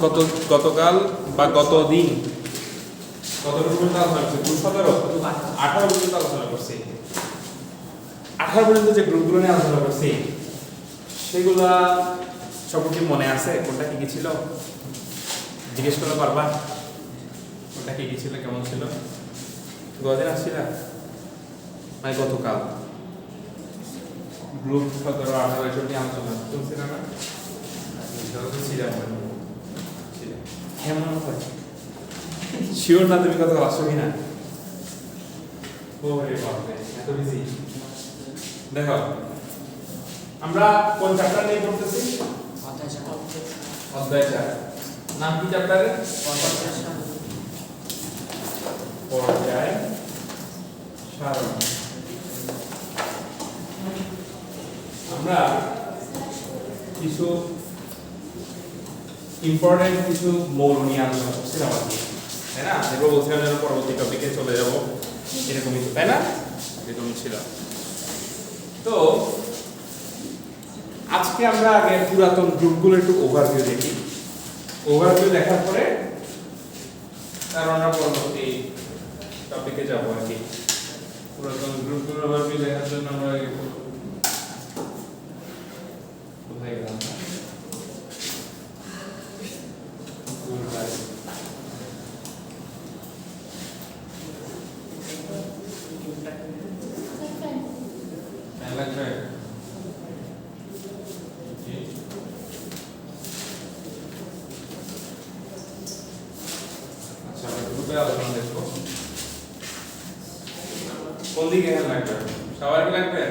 গত গতকাল বা গত দিন কতটুকু পর্যন্ত আলোচনা করছি? 17 18 পর্যন্ত আলোচনা করছি। 18 পর্যন্ত যে গ্রুপগুলো নিয়ে আলোচনা করছি সেগুলা সবকি মনে আছে? কোনটা কি কি ছিল জিজ্ঞেস করতে পারবা? কোনটা কি কি ছিল, কেমন ছিল? গতদিন আসছিল মানে গতকাল গ্রুপ 17 18 এসব নিয়ে আলোচনা চলছিল না? হ্যাঁ মনে হয়। শিওর না তুমি কত আসো কিনা? ওরে বাপরে এত বিজি। দেখো আমরা কোন চ্যাপ্টার নিয়ে পড়তেছি? অধ্যায় 4। নাম কি চ্যাপ্টারের? পর্যায় সারণ। আমরা কিছু ইম্পর্টেন্ট কিছু মৌল নিয়ে আলোচনা করছিলাম আর কি, তাই না? এরপর বলছিলাম যেন পরবর্তী টপিকে চলে যাব, এরকমই তো, তাই না? এরকমই ছিল। তো আজকে আমরা আগে পুরাতন গ্রুপগুলো একটু ওভারভিউ দেখি। ওভারভিউ দেখার পরে তারপর আমরা পরবর্তী টপিকে যাব আর কি। পুরাতন গ্রুপগুলোর ওভারভিউ দেখার জন্য আমরা কোথায় গেলাম? কোন দিকে হ্যাঁ লাগবে? সবার কি লাগবে?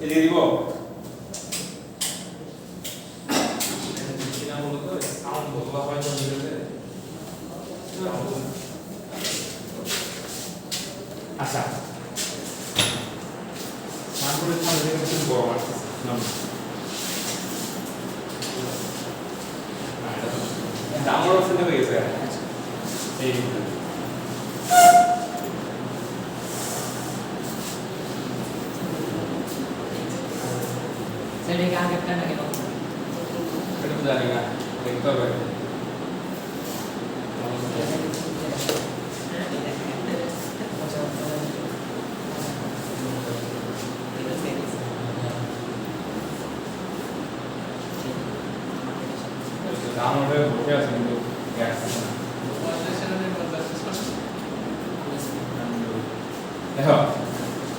এদিকে দিব? আচ্ছা মানপুরের সামনে থেকে গরম আসতেছে আমারও শুনে হয়ে গেছে এই সেটা কি আগে একটা নাকি নতুন? এটা তো জানি না, দেখতে হবে। আমাদের বসে আছে কিন্তু গ্যাস দেখো,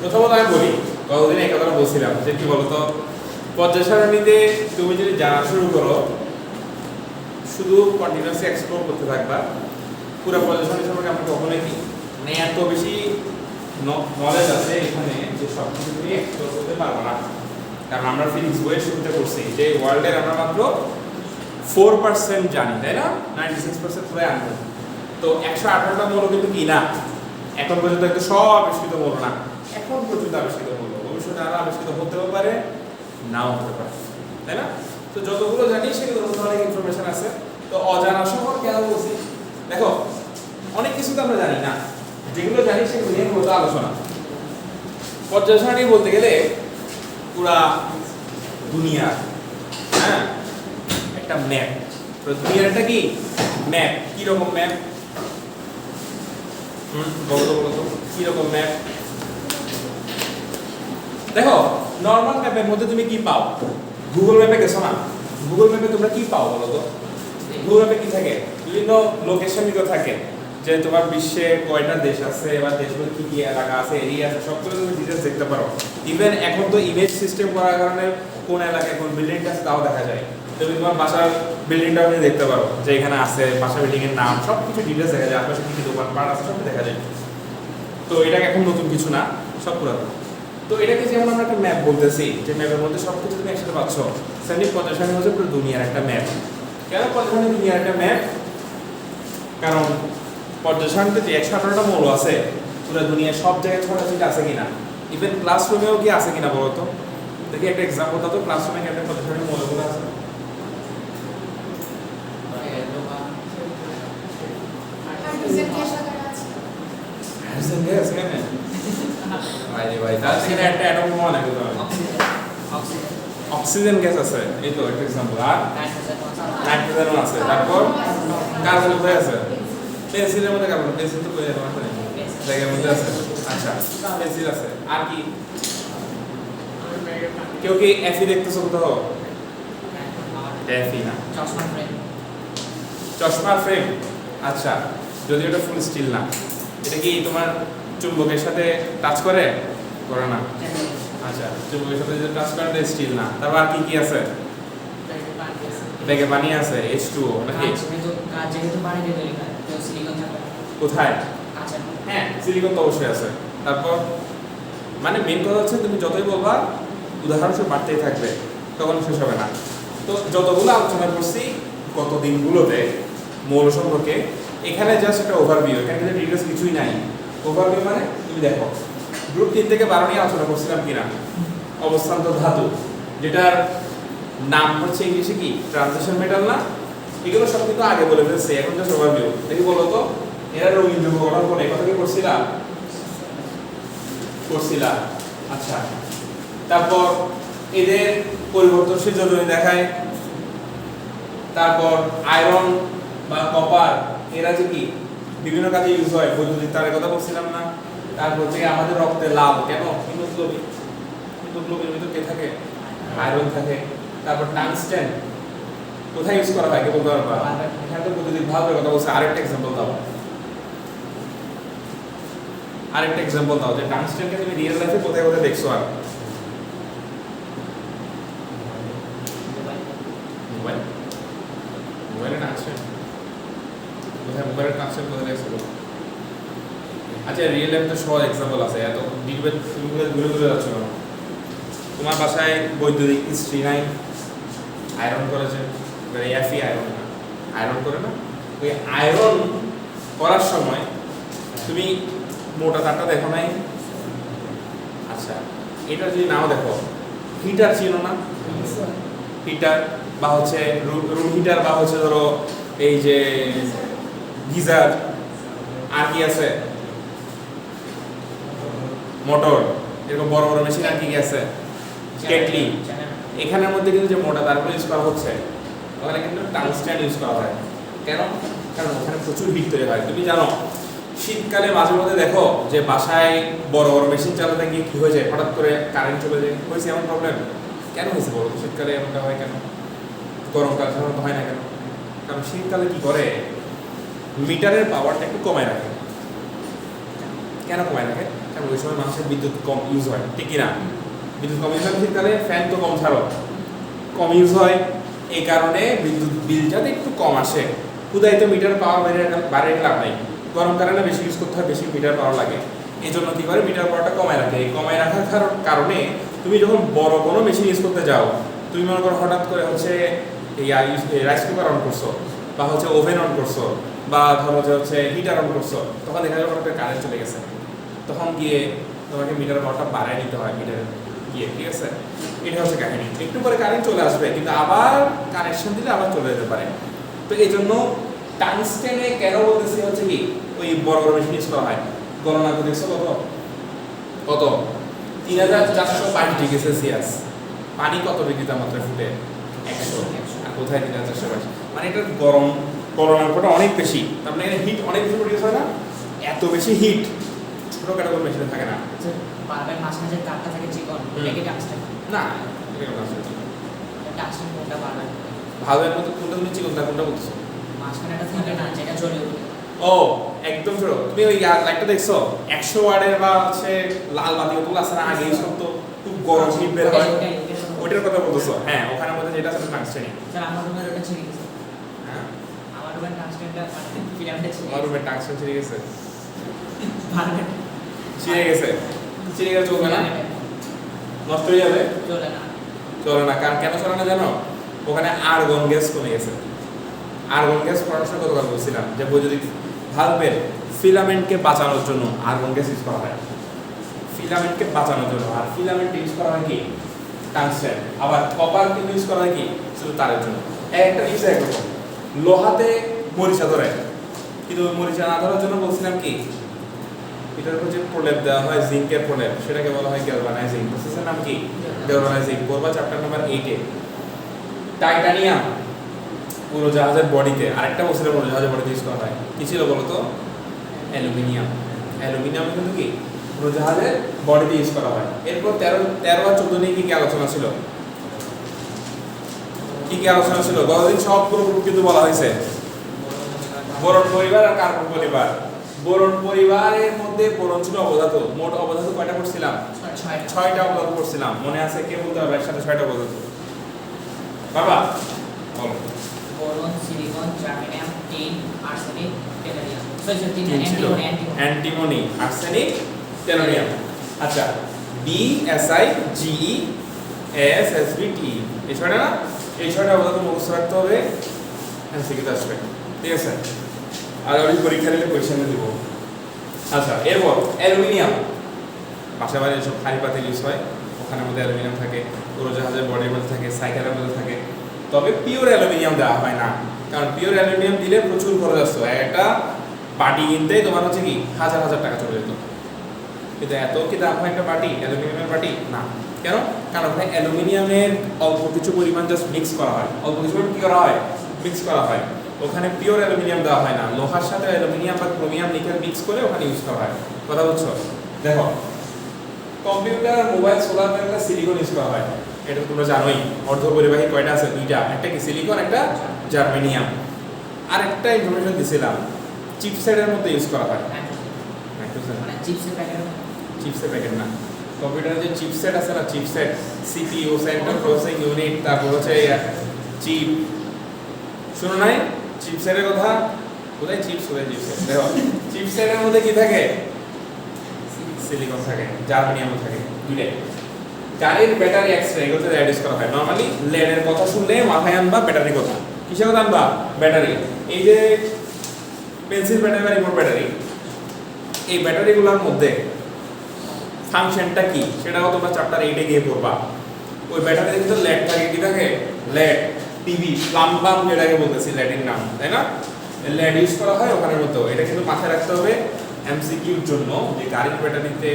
প্রথমত আমি বলি, কতদিন এই কথাটা বলছিলাম যে কি বলতো, পর্যায় সারণীতে তুমি যদি জানা শুরু করো, শুধু কন্টিনিউয়াসলি এক্সপ্লোর করতে থাকবা, পুরো পর্যায় সারণী সম্পর্কে আমরা কখনোই কি মানে এত বেশি নলেজ আছে এখানে যে সব কিছু তুমি এক্সপ্লোর করতে পারবো না। কারণ আমরা ফিজিক্স বইয়ের শুরুতে করছি যে ওয়ার্ল্ডের আমরা মাত্র 4% জানি, তাই না? 96% পুরো আননোন। তো 118টা মৌল কিন্তু কি না এখন পর্যন্ত একটু সব আবিষ্কৃত মৌল না, এখন পর্যন্ত আবিষ্কৃত মৌল, ভবিষ্যতে আরো আবিষ্কৃত হতেও পারে, নাও হতে পারে, তাই না? তো যতগুলো জানি সেগুলোর মধ্যে অনেক ইনফরমেশন আছে। তো অজানা শহর কেন বলছি? দেখো অনেক কিছু তো আমরা জানি না, যেগুলো জানি সেগুলো নিয়ে মূলত আলোচনা। পর্যায় সারণী বলতে গেলে পুরা দুনিয়া, হ্যাঁ, একটা ম্যাপ। দুনিয়ার একটা কি ম্যাপ? কি রকম ম্যাপ? বলো তো কি রকম ম্যাপ? দেখো নরমাল ম্যাপের মধ্যে তুমি কি পাও? গুগল ম্যাপে গেছো না? গুগল ম্যাপে তোমরা কি পাও বলো তো? গুগল ম্যাপে কি থাকে? বিভিন্ন লোকেশন গুলো থাকে, যে তোমার বিশ্বে কয়টা দেশ আছে বা দেশগুলো কি কি এলাকা আছে, এরিয়া আছে, সবগুলো তুমি ডিটেইলস দেখতে পারো। ইভেন এখন তো ইমেজ সিস্টেম করার কারণে কোন এলাকায় কোন বিল্ডিংটা আছে তাও দেখা যায়। তুমি তোমার বাসার বিল্ডিংটাও তুমি দেখতে পারো যে এখানে আছে, বাসার বিল্ডিং এর নাম সব কিছু ডিটেইলস দেখা যায়, আশেপাশে কি কি দোকান পাট আছে সব দেখা যায়। তো এটা এখন নতুন কিছু না, সব পুরাতন। তো এটাকে যেমন আমরা একটা ম্যাপ বলতেছি, যে ম্যাপের মধ্যে সব কিছু তুমি একসাথে পাচ্ছ, সেমনি পর্যায় সারণী হচ্ছে পুরো দুনিয়ার একটা ম্যাপ। কেন পর্যায় সারণী দুনিয়ার একটা ম্যাপ? কারণ পর্যায় সারণীতে যে 118টা মৌল আছে, পুরো দুনিয়ার সব জায়গায় ছড়াছড়ি আছে কিনা, ইভেন ক্লাসরুমেও কি আছে কিনা বলো তো? দেখি একটা এক্সাম্পল দাও তো, ক্লাসরুমে কেমন পর্যায় সারণীর মৌলগুলো আছে? হাইড্রোজেন গ্যাস কেমন? ভাই তাহলে সেটা একটা অ্যাটম বোমা নাকি? অক্সিজেন গ্যাস আছে, এই তো একটা এক্সাম্পল। আর নাইট্রোজেনও আছে। তারপর কার্বন কোথায় আছে? পেন্সিলের মধ্যে কার্বন, পেন্সিল তো কই আছে? জায়গার মধ্যে আছে। আচ্ছা, পেন্সিল আছে। আর কি? কেউ কি এফি দেখতেছো কোথাও? এফি না, চশমার ফ্রেম। আচ্ছা, যদি ওটা ফুল স্টিল না, এটা কি তোমার চুম্বকের সাথে টাচ করে? করে না। আচ্ছা, চুম্বকের সাথে যে টাচ করে এটা স্টিল না। তারপর আর কি কি আছে? ব্যাগে পানি আছে, H2O নাকি? কোথায়? হ্যাঁ, সিলিকন তো অবশ্যই আছে। তারপর মানে মেন কথা হচ্ছে তুমি যতই বলবা উদাহরণস্বরূপ বাড়তেই থাকবে, তখন শেষ হবে না। তো যতগুলো আলোচনা করছি গত দিনগুলোতে মৌল সম্পর্কে, এখানে জাস্ট একটা ওভারভিউ, এখানে কিন্তু ডিটেইলস কিছুই নাই। ওভারভিউ মানে তুমি দেখো গ্রুপ 3 থেকে 12 নিয়ে আলোচনা করছিলাম কিনা, অবস্থান্তর ধাতু, যেটার নাম হচ্ছে ইংলিশে কি ট্রানজিশন মেটাল না, এগুলো সব কিন্তু আগে বলে ফেলছে, এখন জাস্ট ওভারভিউ। দেখি বলো তো এরা রঙিন যৌগ গঠন করে, কথা কি করছিলাম? আচ্ছা, তারপর এদের পরিবর্তনশীল যোজনী দেখায়। তারপর আয়রন বা কপার এরা যে কি বিভিন্ন কাজে ইউজ হয়, বৈদ্যুতিক তারের কথা বলছিলাম না। তারপর যে আমাদের রক্তে লাল কেন? হিমোগ্লোবিন, হিমোগ্লোবিনের ভিতরে কে থাকে? আয়রন থাকে। তারপর টাংস্টেন কোথায় ইউজ করা হয় কে বলতে পারবা? এখানে তো বৈদ্যুতিক ভালভের কথা বলছে। আরেকটা এক্সাম্পল দাও, যে টাংস্টেনকে তুমি রিয়েল লাইফে কোথায় কোথায় দেখছো? আর মোবাইলে টাংস্টেন কোথায়? মোবাইলের টাংস্টেন কোথায় দেখছো? আচ্ছা, রিয়েল লাইফে তো সহজ এক্সাম্পল আছে, এত ডিটেইল তুমি ঘুরে ঘুরে যাচ্ছ কেন? তোমার বাসায় বৈদ্যুতিক ইস্ত্রি নাই, আয়রন করেছে, এফি আয়রন না, আয়রন করে না। ওই আয়রন করার সময় তুমি মোটা তারটা দেখো নাই? আচ্ছা, এটা যদি নাও দেখো, হিটার চিনো না? হিটার বা হচ্ছে রুম হিটার বা হচ্ছে ধরো এই যে গিজার, আর কি আছে? মোটর, এরকম বড় বড় মেশিন আর কি কি আছে? কেটলি। এখানের মধ্যে কিন্তু যে মোটা তারগুলো ইউজ করা হচ্ছে, ওখানে কিন্তু টাংস্টেন ইউজ করা হয়। কেন? কারণ ওখানে প্রচুর হিট তৈরি হয়। তুমি জানো শীতকালে মাঝে মধ্যে দেখো যে বাসায় বড় বড় মেশিন চালাতে গিয়ে কি হয়ে যায়, হঠাৎ করে কারেন্ট চলে যায়, হয়েছে এমন প্রবলেম? কেন হয়েছে বলো? শীতকালে এমনটা হয় কেন? গরমকাল সাধারণত হয় না কেন? কারণ শীতকালে কি করে, মিটারের পাওয়ারটা একটু কমায় রাখে। কেন কমায় রাখে? কারণ ওই সময় মানুষের বিদ্যুৎ কম ইউজ হয়, ঠিক কিনা? বিদ্যুৎ কম ইউজ হয় শীতকালে, ফ্যান তো কম ছাড়ো, কম ইউজ হয়, এই কারণে বিদ্যুৎ বিল যাতে একটু কম আসে। খুদাই তো মিটার পাওয়ার বাইরে লাভ নাই, গরমকালে না বেশি ইউজ করতে হয়, বেশি মিটার পাওয়ার লাগে। এই জন্য কী করে মিটার পাওয়ারটা কমায় রাখে। এই কমায় রাখার কারণে তুমি যখন বড় কোনো মেশিন ইউজ করতে যাও, তুমি মনে করো হঠাৎ করে হচ্ছে এই রাইস কুকার অন করছো, বা হচ্ছে ওভেন অন করছো, বা ধরো যে হচ্ছে হিটার অন করছো, তখন দেখা যাবে হঠাৎ কারেন্ট চলে গেছে, তখন গিয়ে তোমাকে মিটার পাওয়ারটা বাড়ায় নিতে হয় মিটার গিয়ে, ঠিক আছে? এটা হচ্ছে কাহিনী। একটু পরে কারেন্ট চলে আসবে, কিন্তু আবার কানেকশন দিলে আবার চলে যেতে পারে। তো এই জন্য টাংস্টেনে কেন বলতেছি হচ্ছে কি ওই বড় বড় মেশিন ইউজ করা হয়। গণনা করে দেখছো কত 3422 ডিগ্রি সেলসিয়াস। পানি কত ডিগ্রি তাপমাত্রায় ফুটে? 100। আর কোথায় 3422? মানে এটা গরম গণনাটা অনেক বেশি, তার মানে হিট অনেক বেশি প্রডিউস হয় না? এত বেশি হিট ছোট ক্যাটাগরি মেশিনে থাকে না। বারবার মাঝখানে যে তারটা থাকে চিকন, এটাকে টাংস্টেন না, এটা টাংস্টেন। টাংস্টেন কোনটা বারবার ভাবের মতো কোনটা তুমি চিকন তার কোনটা বলছো? মাঝখানে একটা থাকে না যেটা জ্বলে ওঠে। ও একদম ছোট। তুমি ওই লাইটটা দেখছো 100 ওয়াটের বা হচ্ছে লাল বাতি ওগুলো আছে না, আগে ইউজ করতো, খুব গরম হিট বের হয়, ওইটার কথা বলতেছো? হ্যাঁ, ওখানের মধ্যে যেটা আছে টাংস্টেন। স্যার আমার রুমের ওটা ছিঁড়ে গেছে। হ্যাঁ, আমার রুমের টাংস্টেনটা ফিলামেন্টে ছিঁড়ে আমার রুমের টাংস্টেন ছিঁড়ে গেছে। ভালভেট ছিঁড়ে গেছে চলবে না, নষ্ট হয়ে যাবে, চলে না। কারণ কেন চলে না জানো? ওখানে আর্গন গ্যাস কমে গেছে। আর্গন গ্যাস পড়াশোনা গতকাল বলছিলাম যে বৈদ্যুতিক ভালভের ফিলামেন্টকে বাঁচানোর জন্য আর্গন গ্যাস ইউজ করা হয়, ফিলামেন্টকে বাঁচানোর জন্য। আর ফিলামেন্ট ইউজ করা হয় কি? টাংস্টেন। আবার কপার কিন্তু ইউজ করা হয় কি? শুধু তারের জন্য। একটা জিনিস একরকম, লোহাতে মরিচা ধরে, কিন্তু মরিচা না ধরার জন্য বলছিলাম কি এটার উপর যে প্রলেপ দেওয়া হয় জিঙ্কের প্রলেপ সেটাকে বলা হয় গ্যালভানাইজিং। প্রসেসের নাম কি? গ্যালভানাইজিং। পড়বা চ্যাপ্টার নাম্বার 8 এ। টাইটানিয়াম উড়োজাহাজের বডিতে, আরেকটা বছরের উড়োজাহাজের বডিতে ইউজ করা হয়। কি ছিল বলো তো? অ্যালুমিনিয়াম। অ্যালুমিনিয়াম কিন্তু কি উড়োজাহাজের বডিতে ইউজ করা হয়। এরপর 13 আর 14 নিয়ে কি আলোচনা ছিল? কি আলোচনা ছিল? গতদিন সবগুলো গ্রুপ কিন্তু বলা হয়েছে। বোরন পরিবার আর কার্বন পরিবার। বোরন পরিবারের মধ্যে বোরন ছিল অবধাতু। মোট অবধাতু কয়টা পড়ছিলাম? 6টা অবধাতু পড়ছিলাম। মনে আছে? কে বলতে হবে একসাথে 6টা অবধাতু? বাবা বলো। Boron, silicon, germanium, tin, arsenic, tellurium. Antimony, arsenic, tellurium. আচ্ছা, BSiGeSsBt এই 6টা না? এই 6টা অবধাতু মুখস্থ রাখতে হবে, এমসিকিউ আসবে। ঠিক আছে? আর আমি পরীক্ষা দিলে কোয়েশ্চেনে দিব। আচ্ছা, এরপর অ্যালুমিনিয়াম। বাসা বাড়ি যেসব খালি পাতিল ইউজ হয় ওখানের মধ্যে অ্যালুমিনিয়াম থাকে, উড়োজাহাজের বডির মধ্যে থাকে, সাইকেলের মধ্যে থাকে। তবে পিওর অ্যালুমিনিয়াম দেওয়া হয় না, কারণ পিওর অ্যালুমিনিয়াম দিলে প্রচুর খরচ আসতো। একটা বাটি কিনতেই তোমার হচ্ছে কি হাজার হাজার টাকা চলে যেত। কিন্তু এত কি দাম হয় একটা বাটি, অ্যালুমিনিয়ামের বাটি? না। কেন? কারণ ওখানে অ্যালুমিনিয়ামের অল্প কিছু পরিমাণ জাস্ট মিক্স করা হয়। অল্প কিছু কি করা হয়? মিক্স করা হয়। ওখানে পিওর অ্যালুমিনিয়াম দেওয়া হয় না, লোহার সাথে অ্যালুমিনিয়াম বা ক্রোমিয়াম নিকেল মিক্স করে ওখানে ইউজ করা হয়। কথা বুঝছো? দেখো, কম্পিউটার, মোবাইল, সোলার প্যানেলে সিলিকন ইউজ করা হয়। এটা তোমরা জানোই। অর্ধপরিবাহী কয়টা আছে? 2টা। একটা কি সিলিকন, একটা জার্মেনিয়াম। আর একটা ইনফরমেশন দিছিলাম, চিপসেটের মধ্যে ইউজ করা হয়। নাইট্রোজেন। মানে চিপসের প্যাকেট। চিপসের প্যাকেট না, কম্পিউটারে যে চিপসেট আছে না, chipset, CPU, central processing unit, তারপর হচ্ছে চিপ। শুনো নাই চিপসেটের কথা? কোথায় চিপস, কোথায় চিপসেট? দেখো, চিপসেটের মধ্যে কি থাকে? সিলিকন থাকে, জার্মেনিয়াম থাকে, দুইটাই। গাড়ির ব্যাটারি এক্সট্রা এগুলোতে অ্যাড করা হয়। নরমালি লেডের কথা শুনলে মাথায় আনবা ব্যাটারি কথা। কিসের কথা আনবা? ব্যাটারি। এই যে পেন্সিল ব্যাটারি বা রিমোট ব্যাটারি, এই ব্যাটারিগুলোর মধ্যে ফাংশনটা কি সেটাও তোমরা চ্যাপ্টার 8 এ গিয়ে পড়বা। ওই ব্যাটারিতে কিন্তু লেড থাকে। কি থাকে? লেড, টিভি, প্লাম্বাম যেটাকে বলতেছি, লেডের নাম, তাই না? লেড ইউজ করা হয় ওখানের মতো। এটা কিন্তু মাথায় রাখতে হবে এমসিকিউর জন্য, যে গাড়ির ব্যাটারিতে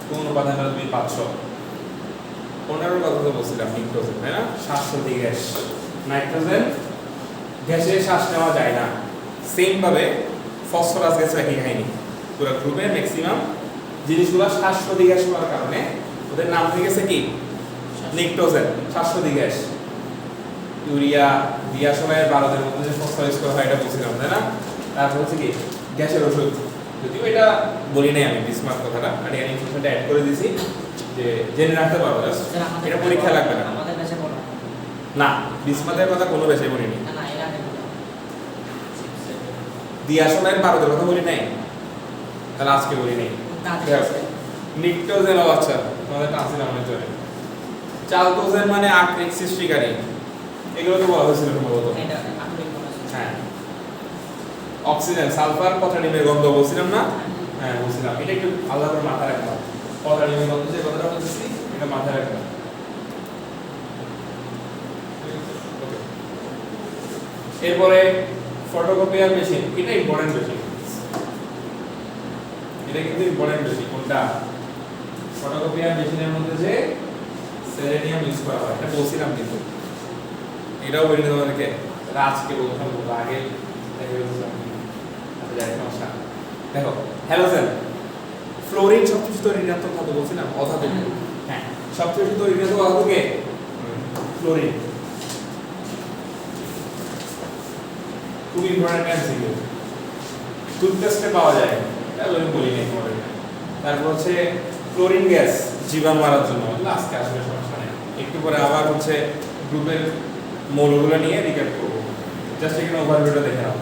কোন উপাদানটা তুমি পাচ্ছ। 15 কথা তো বলছিলাম, নিক্টোজেন, তাই না? শ্বাসরোধী গ্যাস। নাইট্রোজেন গ্যাসে শ্বাস নেওয়া যায় না। সেম ভাবে ফসফরাস গ্যাস একই কাহিনী। পুরো গ্রুপে ম্যাক্সিমাম জিনিসগুলো শ্বাসরোধী গ্যাস হওয়ার কারণে ওদের নাম হয়ে গেছে কি? নিক্টোজেন, শ্বাসরোধী গ্যাস। ইউরিয়া, দিয়াশনের বারদের মধ্যে যে ফসফরাস ইউজ করা হয় এটা বলছিলাম, তাই না? তারপর হচ্ছে কি গ্যাসের ওষুধ। যদিও এটা বলি নাই আমি, বিসমার্ক কথাটা, আর এখানে ইনফরমেশনটা অ্যাড করে দিয়েছি যে জেনে রাখতে পারবো। এটা পরীক্ষা লাগবে না। আমাদের কাছে বলো না, বিসমার্কের কথা কোনো বেশি বলিনি। না, না, এর আগে দিয়াশনের বারদের কথা বলি নাই, তাহলে আজকে বলি নাই। নিক্টোজেন, আচ্ছা তোমাদের টানছিলাম অনেক জোরে। চালকোজেন মানে আকরিক সৃষ্টিকারী, এগুলো তো বলা হয়েছিল সম্ভবত। হ্যাঁ, অক্সিজেন, সালফার, পটাশিয়ামের গন্ধ বলছিলাম না? হ্যাঁ বলছিলাম। এটা একটু আলাদা করে মাথায় রাখবা। পটাশিয়ামের গন্ধ যে কথাটা বলতেছি এটা মাথায় রাখবা। এরপরে ফটোকপিয়ার মেশিন, এটা ইম্পর্টেন্ট মেশিন। এটা কিন্তু ইম্পর্টেন্ট মেশিন। কোনটা? ফটোকপিয়ার মেশিনের মধ্যে যে সেলেনিয়াম ইউজ করা হয়, এটা বলছিলাম কিন্তু। এটাও বলি তোমাদেরকে, আজকে বলতাম, আগে দেখো, হ্যালোজেন, ফ্লোরিন সবচেয়ে বেশি ঋণাত্মক ধাতু বলছিলাম, অধাতু। হ্যাঁ, সবচেয়ে বেশি ঋণাত্মক ধাতু কে? ফ্লোরিন। খুব ইম্পর্টেন্ট এমসিকিউ। টুথপেস্টে পাওয়া যায়, এটা আমি বলি নাই তোমাদের। তারপর হচ্ছে ক্লোরিন গ্যাস, জীবাণু মারার জন্য। আজকে আসলে সমস্যা নেই, একটু পরে আবার হচ্ছে গ্রুপের মৌলগুলো নিয়ে রিক্যাপ করবো। জাস্ট এখানে ওভারভিউটা দেখে নাও।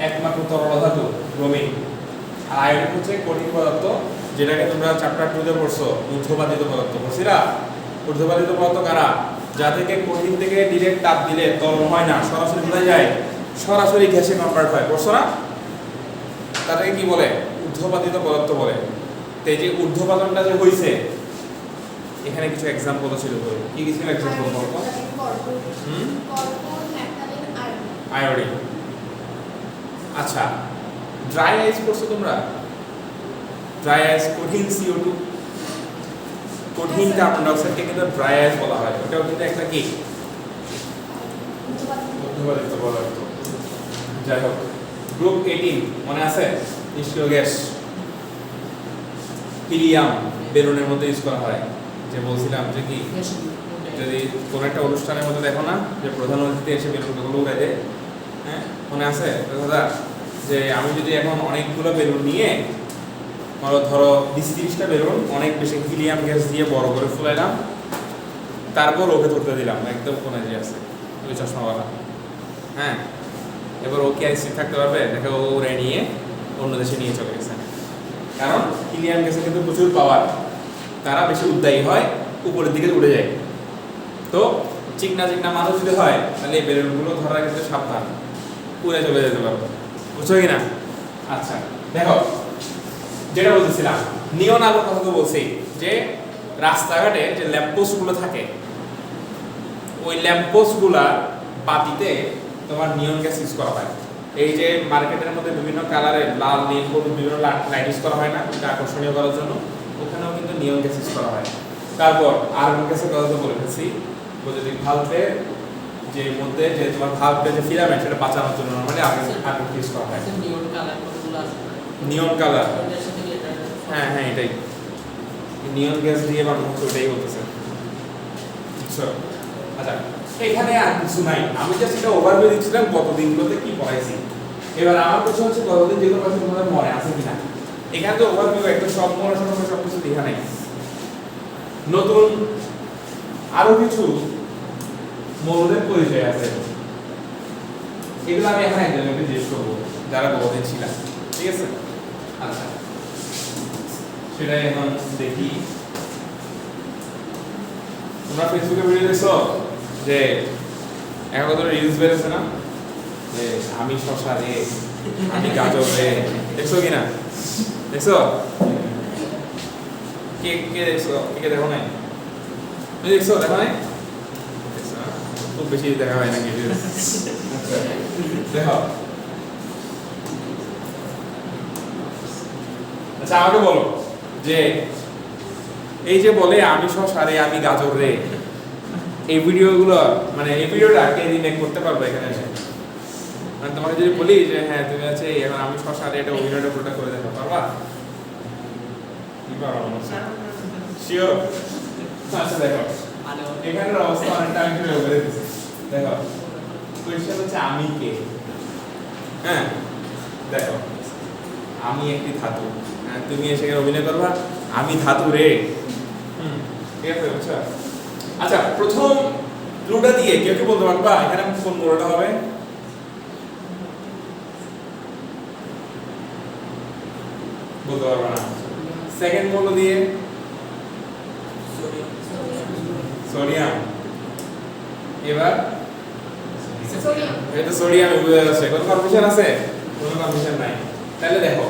একমাত্র তরল ধাতু ব্রোমিন। আর আয়োডিন হচ্ছে কঠিন পদার্থ, যেটাকে তোমরা চ্যাপ্টার 2 তে পড়ছো, ঊর্ধ্বপাতিত পদার্থ। পড়ছিলা? ঊর্ধ্বপাতিত পদার্থ কারা? যা থেকে কঠিন থেকে ডিরেক্ট তাপ দিলে তরল হয় না, সরাসরি কোথায় যায়? সরাসরি গ্যাসে কনভার্ট হয়। পড়ছো না? তাদেরকে কি বলে? ঊর্ধ্বপাতিত পদার্থ বলে। তো এই যে ঊর্ধ্বপাতনটা যে হইছে, এখানে কিছু एग्जांपल ছিল। কি কিছু एग्जांपल বলতো? আয়োডিন। আচ্ছা, ড্রাই আইস করছো তোমরা? ড্রাই আইস কঠিন CO2 কঠিন কার্বন ডাই অক্সাইডকে কিন্তু ড্রাই আইস বলা হয়। ওটাও কিন্তু একটা কি মধ্যবর্তী পদার্থ। যাই হোক, গ্রুপ 18 মনে আছে? নিষ্ক্রিয় গ্যাস হিলিয়াম বেলুনের মধ্যে ইউজ করা হয়। যে বলছিলাম যে কি যদি কোন একটা অনুষ্ঠানের মধ্যে দেখো না যে প্রধান অতিথি এসে বেলুনগুলো উড়াই দেয়, হ্যাঁ মনে আছে দাদা? যে আমি যদি এখন অনেকগুলো বেলুন নিয়ে ধরো 20-30টা বেলুন অনেক বেশি হিলিয়াম গ্যাস দিয়ে বড় করে ফুলাইলাম, তারপর ওকে ধরতে দিলাম একদম কোনে যে আছে ওই চশমাওয়ালা, হ্যাঁ এবার ওকে আইসি থাকতে পারবে? দেখো ও উড়ে নিয়ে অন্য দেশে নিয়ে চলে গেছে। কারণ হিলিয়াম গ্যাসে কিন্তু প্রচুর পাওয়ার, তারা বেশি উদ্দায়ী হয়, উপরের দিকে উড়ে যায়। তো চিকনা চিকনা মানুষ যদি হয় তাহলে এই বেলুনগুলো ধরার ক্ষেত্রে সাবধান, উড়ে চলে যেতে পারবে। বুঝছো কি না? আচ্ছা দেখো, যেটা বলতেছিলাম নিয়ন আলোর কথা তো বলছি, যে রাস্তাঘাটে যে ল্যাম্পপোস্টগুলো থাকে ওই ল্যাম্পপোস্টগুলার বাতিতে তোমার নিয়ন গ্যাস ইউজ করা হয়। এই যে মার্কেটের মধ্যে বিভিন্ন কালারের লাল, নীল, হলুদ বিভিন্ন লাইট ইউজ করা হয় না এটা আকর্ষণীয় করার জন্য, ওখানেও কিন্তু নিয়ন গ্যাস ইউজ করা হয়। তারপর আর্গন গ্যাসের কথা তো বলে ফেলছি, বৈদ্যুতিক ভাল্বের যে মধ্যে যে তোমার ভাল্বের যে ফিলামেন্ট সেটা বাঁচানোর জন্য নরমালি আর্গন ইউজ করা হয়। নিয়ন কালার, হ্যাঁ হ্যাঁ এটাই নিয়ন গ্যাস দিয়ে বানানো হচ্ছে, ওটাই বলতেছে। আচ্ছা এখানে আর কিছু নাই, আমি জাস্ট এটা ওভারভিউ দিচ্ছিলাম কতদিনগুলোতে কি পড়াইছি। এবার আমার প্রশ্ন হচ্ছে কতদিন যেগুলো পড়াইছি তোমাদের মনে আছে কিনা। এখানে তো ওভারভিউ একটা সব মনে সব কিছু লেখা নাই, নতুন আরো কিছু মৌলদের পরিচয় আছে, এগুলো আমি এখন একজনকে জিজ্ঞেস করবো যারা বহুদিন ছিলাম, ঠিক আছে? আচ্ছা সেটাই এখন দেখি। তোমরা ফেসবুকে ভিডিও দেখছো যে এখন কত রিলস বেরোছে না, যে আমি শশা রে, আমি গাজর রে, দেখছো কিনা? দেখছো? কে কে দেখছো? কে দেখো নাই? তুমি দেখছো? দেখো নাই? খুব বেশি দেখা হয় নাকি? দেখো আচ্ছা আমাকে বলো যে এই যে বলে আমি শশা রে, আমি গাজর রে, এই ভিডিওগুলো মানে এই ভিডিওটা কে রিমেক করতে পারবে এখানে এসে? মানে তোমাকে যদি বলি যে হ্যাঁ তুমি আছে এখন আমি শশা রে এটা অভিনয়টা পুরোটা করে দেখাতে পারবা? কি পারবা না? শিওর? আচ্ছা দেখো এখানের অবস্থা অনেকটা আমি কিভাবে বলে দিচ্ছি। দেখো কোয়েশ্চেন হচ্ছে আমি কে, হ্যাঁ দেখো আমি একটি ধাতু, হ্যাঁ তুমি এসে অভিনয় করবা আমি ধাতু রে, ঠিক আছে বুঝছো? আচ্ছা প্রথম ক্লুটা দিয়ে কেউ কি বলতে পারবা এখানে কোন মৌলটা হবে? বলতে পারবা না। সেকেন্ড মৌল দিয়ে সোডিয়াম, এবার এটা সোডিয়াম বুঝে যাচ্ছে, কোনো কনফিউশন আছে? কোনো কনফিউশন নাই। তাহলে দেখো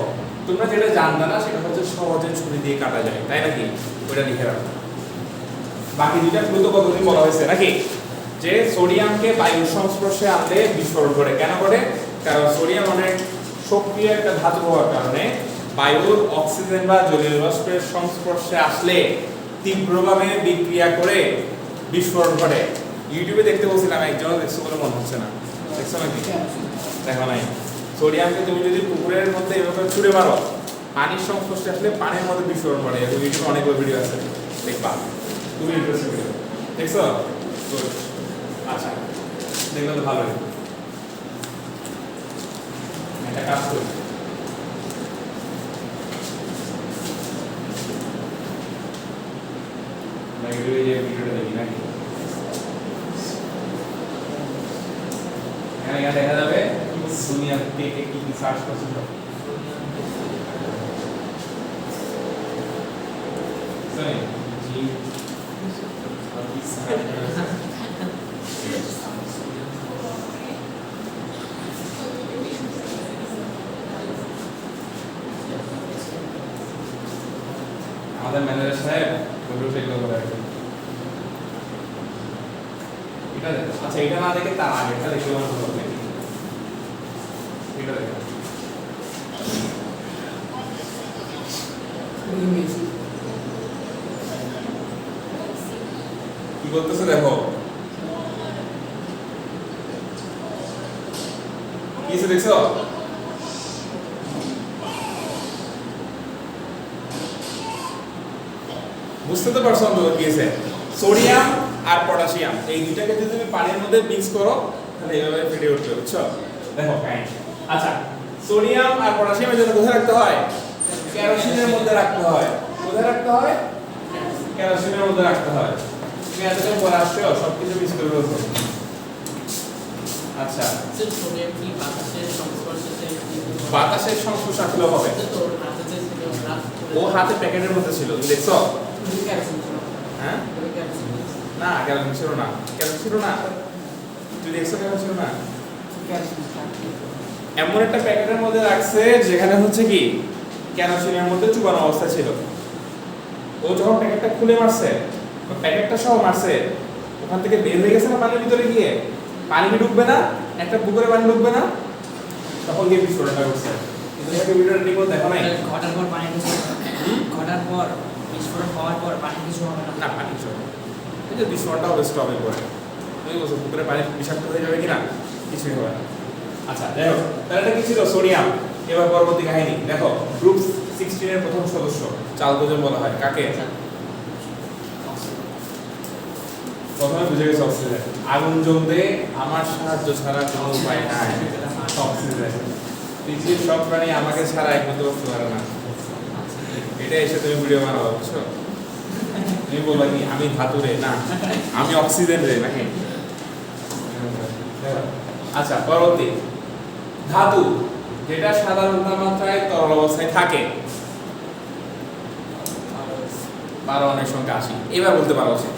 তোমরা যেটা জানতা না সেটা হচ্ছে সহজে ছুরি দিয়ে কাটা যায়, তাই নাকি? ওটা লিখে রাখো। বাকি দুইটা ক্লু তো কতদিন বলা হয়েছে নাকি, যে সোডিয়ামকে বায়ুর সংস্পর্শে আনলে বিস্ফোরণ ঘটে। কেন ঘটে? কারণ সোডিয়াম অনেক সক্রিয় একটা ধাতু হওয়ার কারণে বায়ুর অক্সিজেন বা জলীয় বাষ্পের সংস্পর্শে আসলে তীব্রভাবে বিক্রিয়া করে বিস্ফোরণ ঘটে। ইউটিউবে দেখতে বলছিলাম, একজন দেখছো বলে মনে হচ্ছে না, দেখছো নাকি? দেখো নাই। সোডিয়ামকে তুমি যদি পুকুরের মধ্যে এভাবে ছুঁড়ে মারো, পানির সংস্পর্শে আসলে পানির মধ্যে বিস্ফোরণ ঘটে। ইউটিউবে অনেকগুলো ভিডিও আছে, দেখবা, খুবই ইন্টারেস্টিং ভিডিও। দেখছো? আচ্ছা দেখলে তো ভালোই। একটা কাজ করি, ভিডিওটা দেখি নাকি, এখানে দেখা যাবে দুনিয়ার কে কে কি কি সার্চ করছিল। আমাদের ম্যানেজার সাহেব সেগুলো করে আর কি। এটা আচ্ছা এটা না দেখে তার আগেরটা দেখে আমার ভালো লাগে। এটা দেখো বলতেছে দেখো কিছু দেখছো বুঝতে তো পারছো অন্তত কি আছে সোডিয়াম আর পটাশিয়াম এই দুইটাকে যদি তুমি পানির মধ্যে মিক্স করো তাহলে এইভাবে ফেটে উঠবে বুঝছো দেখো কাহিনী আচ্ছা সোডিয়াম আর পটাশিয়ামের জন্য কোথায় রাখতে হয় কেরোসিনের মধ্যে রাখতে হয় কোথায় রাখতে হয় কেরোসিনের মধ্যে রাখতে হয় তুমি এতদিন পরে আসছো সবকিছু মিক্স করে ফেলছো আচ্ছা স্যার সোডিয়াম কি বাতাসের সংস্পর্শে আসলে হবে তোর হাতে যে ছিল ও হাতে প্যাকেটের মধ্যে ছিল তুমি দেখছো হ্যাঁ না কেরোসিন ছিল না কেরোসিন ছিল না তুই দেখছো কেরোসিন ছিল না এমন একটা প্যাকেটের মধ্যে রাখছে যেখানে হচ্ছে কি কেরোসিনের মধ্যে চুবানো অবস্থা ছিল ও যখন প্যাকেটটা খুলে মারছে প্যাকেটটা সহ মারছে ওখান থেকে বের হয়ে গেছে না পানির ভিতরে গিয়ে পানি ঢুকবে না একটা পুকুরে পানি ঢুকবে না তখন গিয়ে বিস্ফোরণটা করছে কিন্তু একটা ভিডিওটা রিপোর্ট দেখো নাই ঘটার পর পানি কিছু ঘটার পর বিস্ফোরণ হওয়ার পর পানি কিছু হবে না না পানি কিছু এই যে বিস্ফোরণটা হবে স্টপে পড়ে তুমি বলছো পুকুরে পানি বিষাক্ত হয়ে যাবে কিনা কিছুই হবে না আচ্ছা দেখো তাহলে এটা কি ছিল সোডিয়াম এবার পরবর্তী কাহিনী দেখো গ্রুপ 16 এর প্রথম সদস্য চালবোজন বলা হয় কাকে প্রথমে বুঝে গেছে অক্সিজেন আগুন জ্বলতে আমার সাহায্য ছাড়া কোনো উপায় নাই অক্সিজেন পৃথিবীর সব প্রাণী আমাকে ছাড়া একমাত্র বসতে পারে না এটা এসে তুমি ভিডিও বানাবো বুঝছো তুমি বলবা কি আমি ধাতু রে না আমি অক্সিজেন রে নাকি আচ্ছা পরবর্তী ধাতু যেটা সাধারণ তাপমাত্রায় তরল অবস্থায় থাকে পারমাণবিক সংখ্যা 80 এবার বলতে পারো উচিত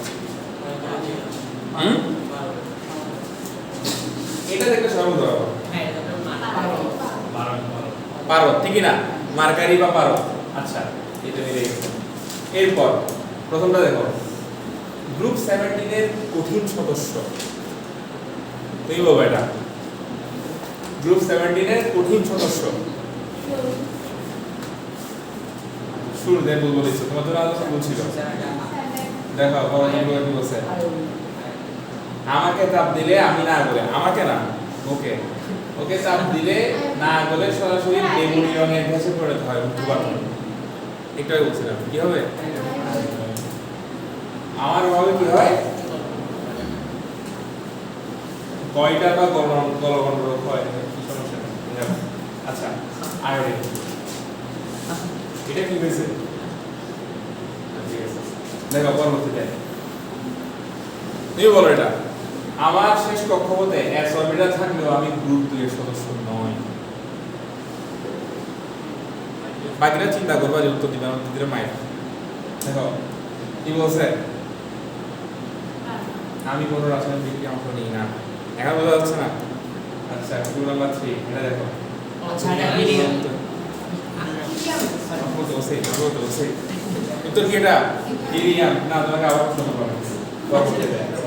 এটা দেখলে সবাই বলতে পারবো হ্যাঁ এটা পারো ঠিকই না মার্কারি বা পারো আচ্ছা এটা মিলে গেছে এরপর প্রথমটা দেখো গ্রুপ 17 এর কঠিন সদস্য তুমি বলবে এটা গ্রুপ 17 এর কঠিন সদস্য শুরুতে বলবো দিচ্ছ তোমার তো আলোচনা বলছিল দেখো বড় বড় কি বলছে আমাকে চাপ দিলে আমি না বলে আমাকে না ওকে ওকে চাপ দিলে না বলে সরাসরি বেগুনি রঙের ঘেঁষে পড়ে হয় উঠবান এটাই বলছিলাম কি হবে আমার ভাবে কি হয় কয়টা বা গলগণ রোগ হয় কি সমস্যা নেই আচ্ছা আয়োডিন এটা কি হয়েছে ঠিক আছে দেখো পরবর্তীতে তুমি বলো এটা আমার শেষ কক্ষপথে এস অরবিটাল থাকলেও আমি গ্রুপ 2 এর সদস্য নই বাকিরা চিন্তা করবা যে উত্তর দিবে উত্তর দিলে মাইর দেখো কি বলছে আমি কোনো রাসায়নিক বিক্রিয়া অংশ নিই না এখন বোঝা যাচ্ছে না আচ্ছা 2 নাম্বার 3 এটা দেখো আচ্ছা এটা হিলিয়াম উত্তর কি এটা হিলিয়াম না তোমাকে আবার প্রশ্ন করব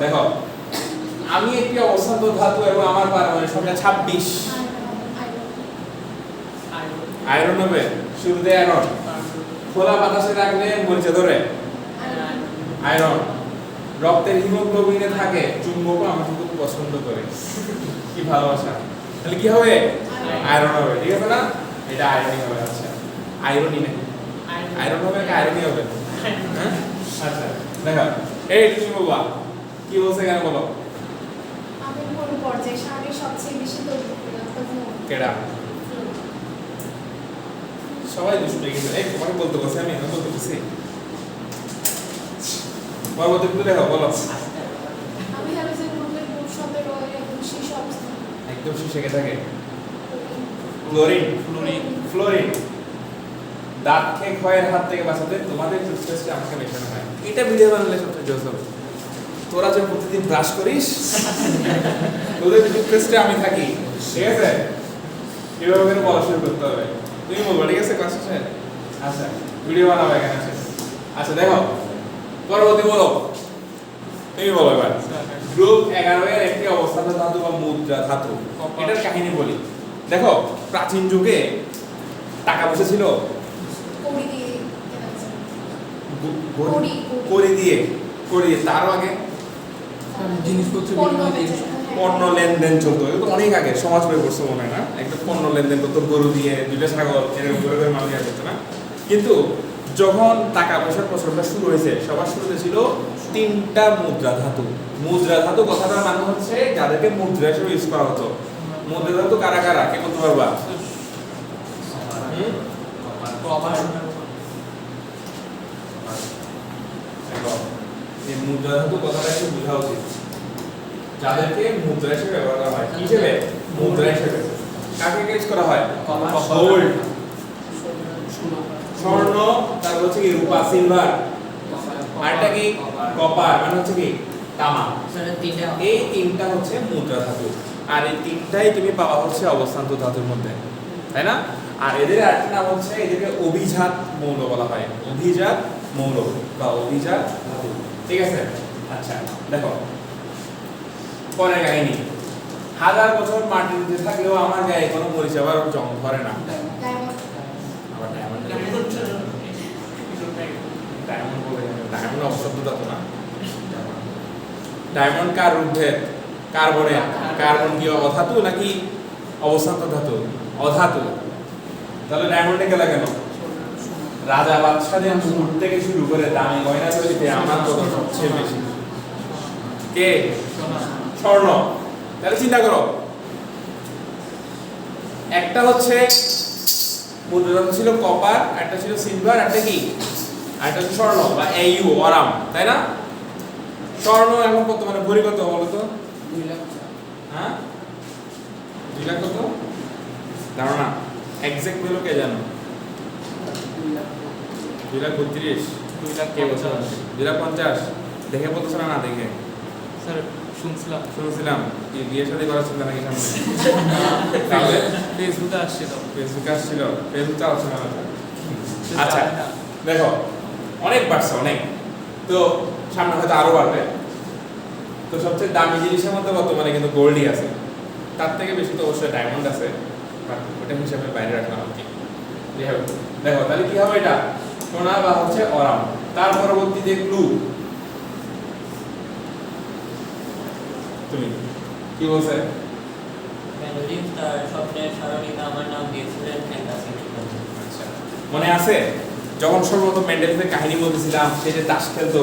দেখো আমি একটি অবস্থান্ত ধাতু এবং আমার পারমাণবিক সংখ্যা 26 আয়রন হবে শুরুতে আয়রন খোলা বাতাসে রাখলে মরিচা ধরে আয়রন রক্তের হিমোগ্লোবিনে থাকে চুম্বক আমাকে খুব পছন্দ করে কি ভালোবাসা তাহলে কি হবে আয়রন হবে ঠিক আছে না এটা আয়রনই হবে আচ্ছা আয়রনই না আয়রন হবে না আয়রনই হবে হ্যাঁ আচ্ছা দেখো এই তুমি বলবা কি বলছে কেন বলো আমি কোন পর্যায়ে সারের সবচেয়ে বেশি তৈরি কেডা সবাই দুষ্ট হয়ে গেছে এই তোমাকে বলতে বলছি আমি এখন বলতে বলছি পরবর্তী একটু দেখো বলো আমি হ্যালোজেন গ্রুপের গ্রুপ 17 এর একদম শীর্ষ অবস্থান একদম শেষে থাকে ক্লোরিন ফ্লোরিন দাঁত খেয়ে ক্ষয়ের হাত থেকে বাঁচাতে তোমাদের টুথপেস্টে আমাকে মেশানো হয় এটা ভিডিও বানালে সবচেয়ে জোস হবে তোরা যে প্রতিদিন ব্রাশ করিস তোদের টুথপেস্টে আমি থাকি ঠিক আছে এভাবে করে বলা শুরু করতে হবে তুমি বলবো ঠিক আছে ক্লাস শেষে আচ্ছা ভিডিও বানাবো এখানে শেষ আচ্ছা দেখো পরবর্তী বলো তুমি বলো এবার গ্রুপ 11 এর একটি অবস্থান ধাতু বা মুদ্রা ধাতু এটার কাহিনী বলি দেখো প্রাচীন যুগে টাকা পয়সা ছিল কড়ি দিয়ে কেনা হয়েছে। কড়ি দিয়ে তারও আগে জিনিসপত্র পণ্য বিনিময় বেচে, দিয়ে- হ্যাঁ। পণ্য লেনদেন চলতো, এগুলো তো অনেক আগে সমাজ বই করছে মনে হয় না, একটা পণ্য লেনদেন করতো গরু দিয়ে, দুইটা ছাগল এরকম করে করে মানুষ ইয়ে করতো না। কিন্তু যখন টাকা পয়সার প্রচলনটা শুরু হয়েছে, সবার শুরুতে ছিল তিনটা মুদ্রা ধাতু। মুদ্রা ধাতু কথাটার মানে হচ্ছে যাদেরকে মুদ্রা হিসেবে ইউজ করা হতো। মুদ্রা ধাতু কারা কারা কে বলতে পারবা? হুম? কভার দেখো, এই মুদ্রা ধাতু কথাটা একটু বোঝা উচিত। যাদেরকে মুদ্রা হিসেবে ব্যবহার করা হয়, কি হিসেবে? মুদ্রা হিসেবে। কাকে ইউজ করা হয়? কভার গোল্ড, সোনা, স্বর্ণ, তারপর হচ্ছে কি রূপা, সিলভার, আরটা কি কপার, মানে হচ্ছে কি তামা। স্যার তিনটা এই তিনটা হচ্ছে মুদ্রা ধাতু, আর এই তিনটাই তুমি পাওয়া হচ্ছে অবস্থান্ত ধাতুর মধ্যে, তাই না? আর এদের আরেকটা নাম হচ্ছে, এদেরকে অভিজাত মৌল বলা হয়, অভিজাত মৌল বা অভিজাত ধাতু। ঠিক আছে? আচ্ছা দেখো পরের কাহিনী। 1000 বছর মাটিতে থাকলেও আমার গায়ে কোনো মরিচা বা জং ধরে না। ডায়মন্ড। আবার ডায়মন্ড ডায়মন্ড বলে, ডায়মন্ড অবস্থান্ত ধাতু না। ডায়মন্ড কার রূপভেদ? কার্বনের। কার্বন কি অধাতু নাকি অবস্থান্ত ধাতু? অধাতু। তাহলে ডায়মন্ডে গেলা কেন? রাজা বাদশাদের মুকুট থেকে শুরু করে দামি গয়না তৈরিতে আমার কথা সবচেয়ে বেশি। কে? স্বর্ণ। তাহলে চিন্তা করো, একটা হচ্ছে মুদ্রা ছিল কপার, একটা ছিল সিলভার, একটা কি, একটা হচ্ছে স্বর্ণ বা AU অরাম, তাই না? স্বর্ণ এখন কত, মানে ভরি কত বলো তো? 2 লাখ। হ্যাঁ 2 লাখ কত জানো না? এক্সাক্ট ভ্যালু কে জানো? 2 লাখ। 2 লাখ 32, 2 লাখ কে বলছো? 2 লাখ 50 দেখে বলছো না? না দেখে স্যার শুনছিলাম শুনছিলাম। কি বিয়ে শাদী করার চিন্তা নাকি সামনে? তাহলে ফেসবুকে আসছিল। ফেসবুকে আসছিল, ফেসবুক চালাচ্ছ না? আচ্ছা দেখো অনেক বাড়ছে, অনেক, তো সামনে হয়তো আরো বাড়বে। তো সবচেয়ে দামি জিনিসের মধ্যে বর্তমানে কিন্তু গোল্ডই আছে, তার থেকে বেশি তো অবশ্যই ডায়মন্ড আছে, বাট ওটা হিসাবে বাইরে রাখলাম আর কি। দেখো তাহলে কি হবে, এটা সোনা বা হচ্ছে অরাম। তার পরবর্তীতে ক্লু, তুমি কি বলছে? মেলোডি তার স্বপ্নের সারণীতে আমার নাম দিয়েছিলেন ফ্যান্টাসি। আচ্ছা মনে আছে যখন সর্বপ্রথম মেন্ডেলিসের কাহিনী বলতেছিলাম, সে যে তাস খেলতো,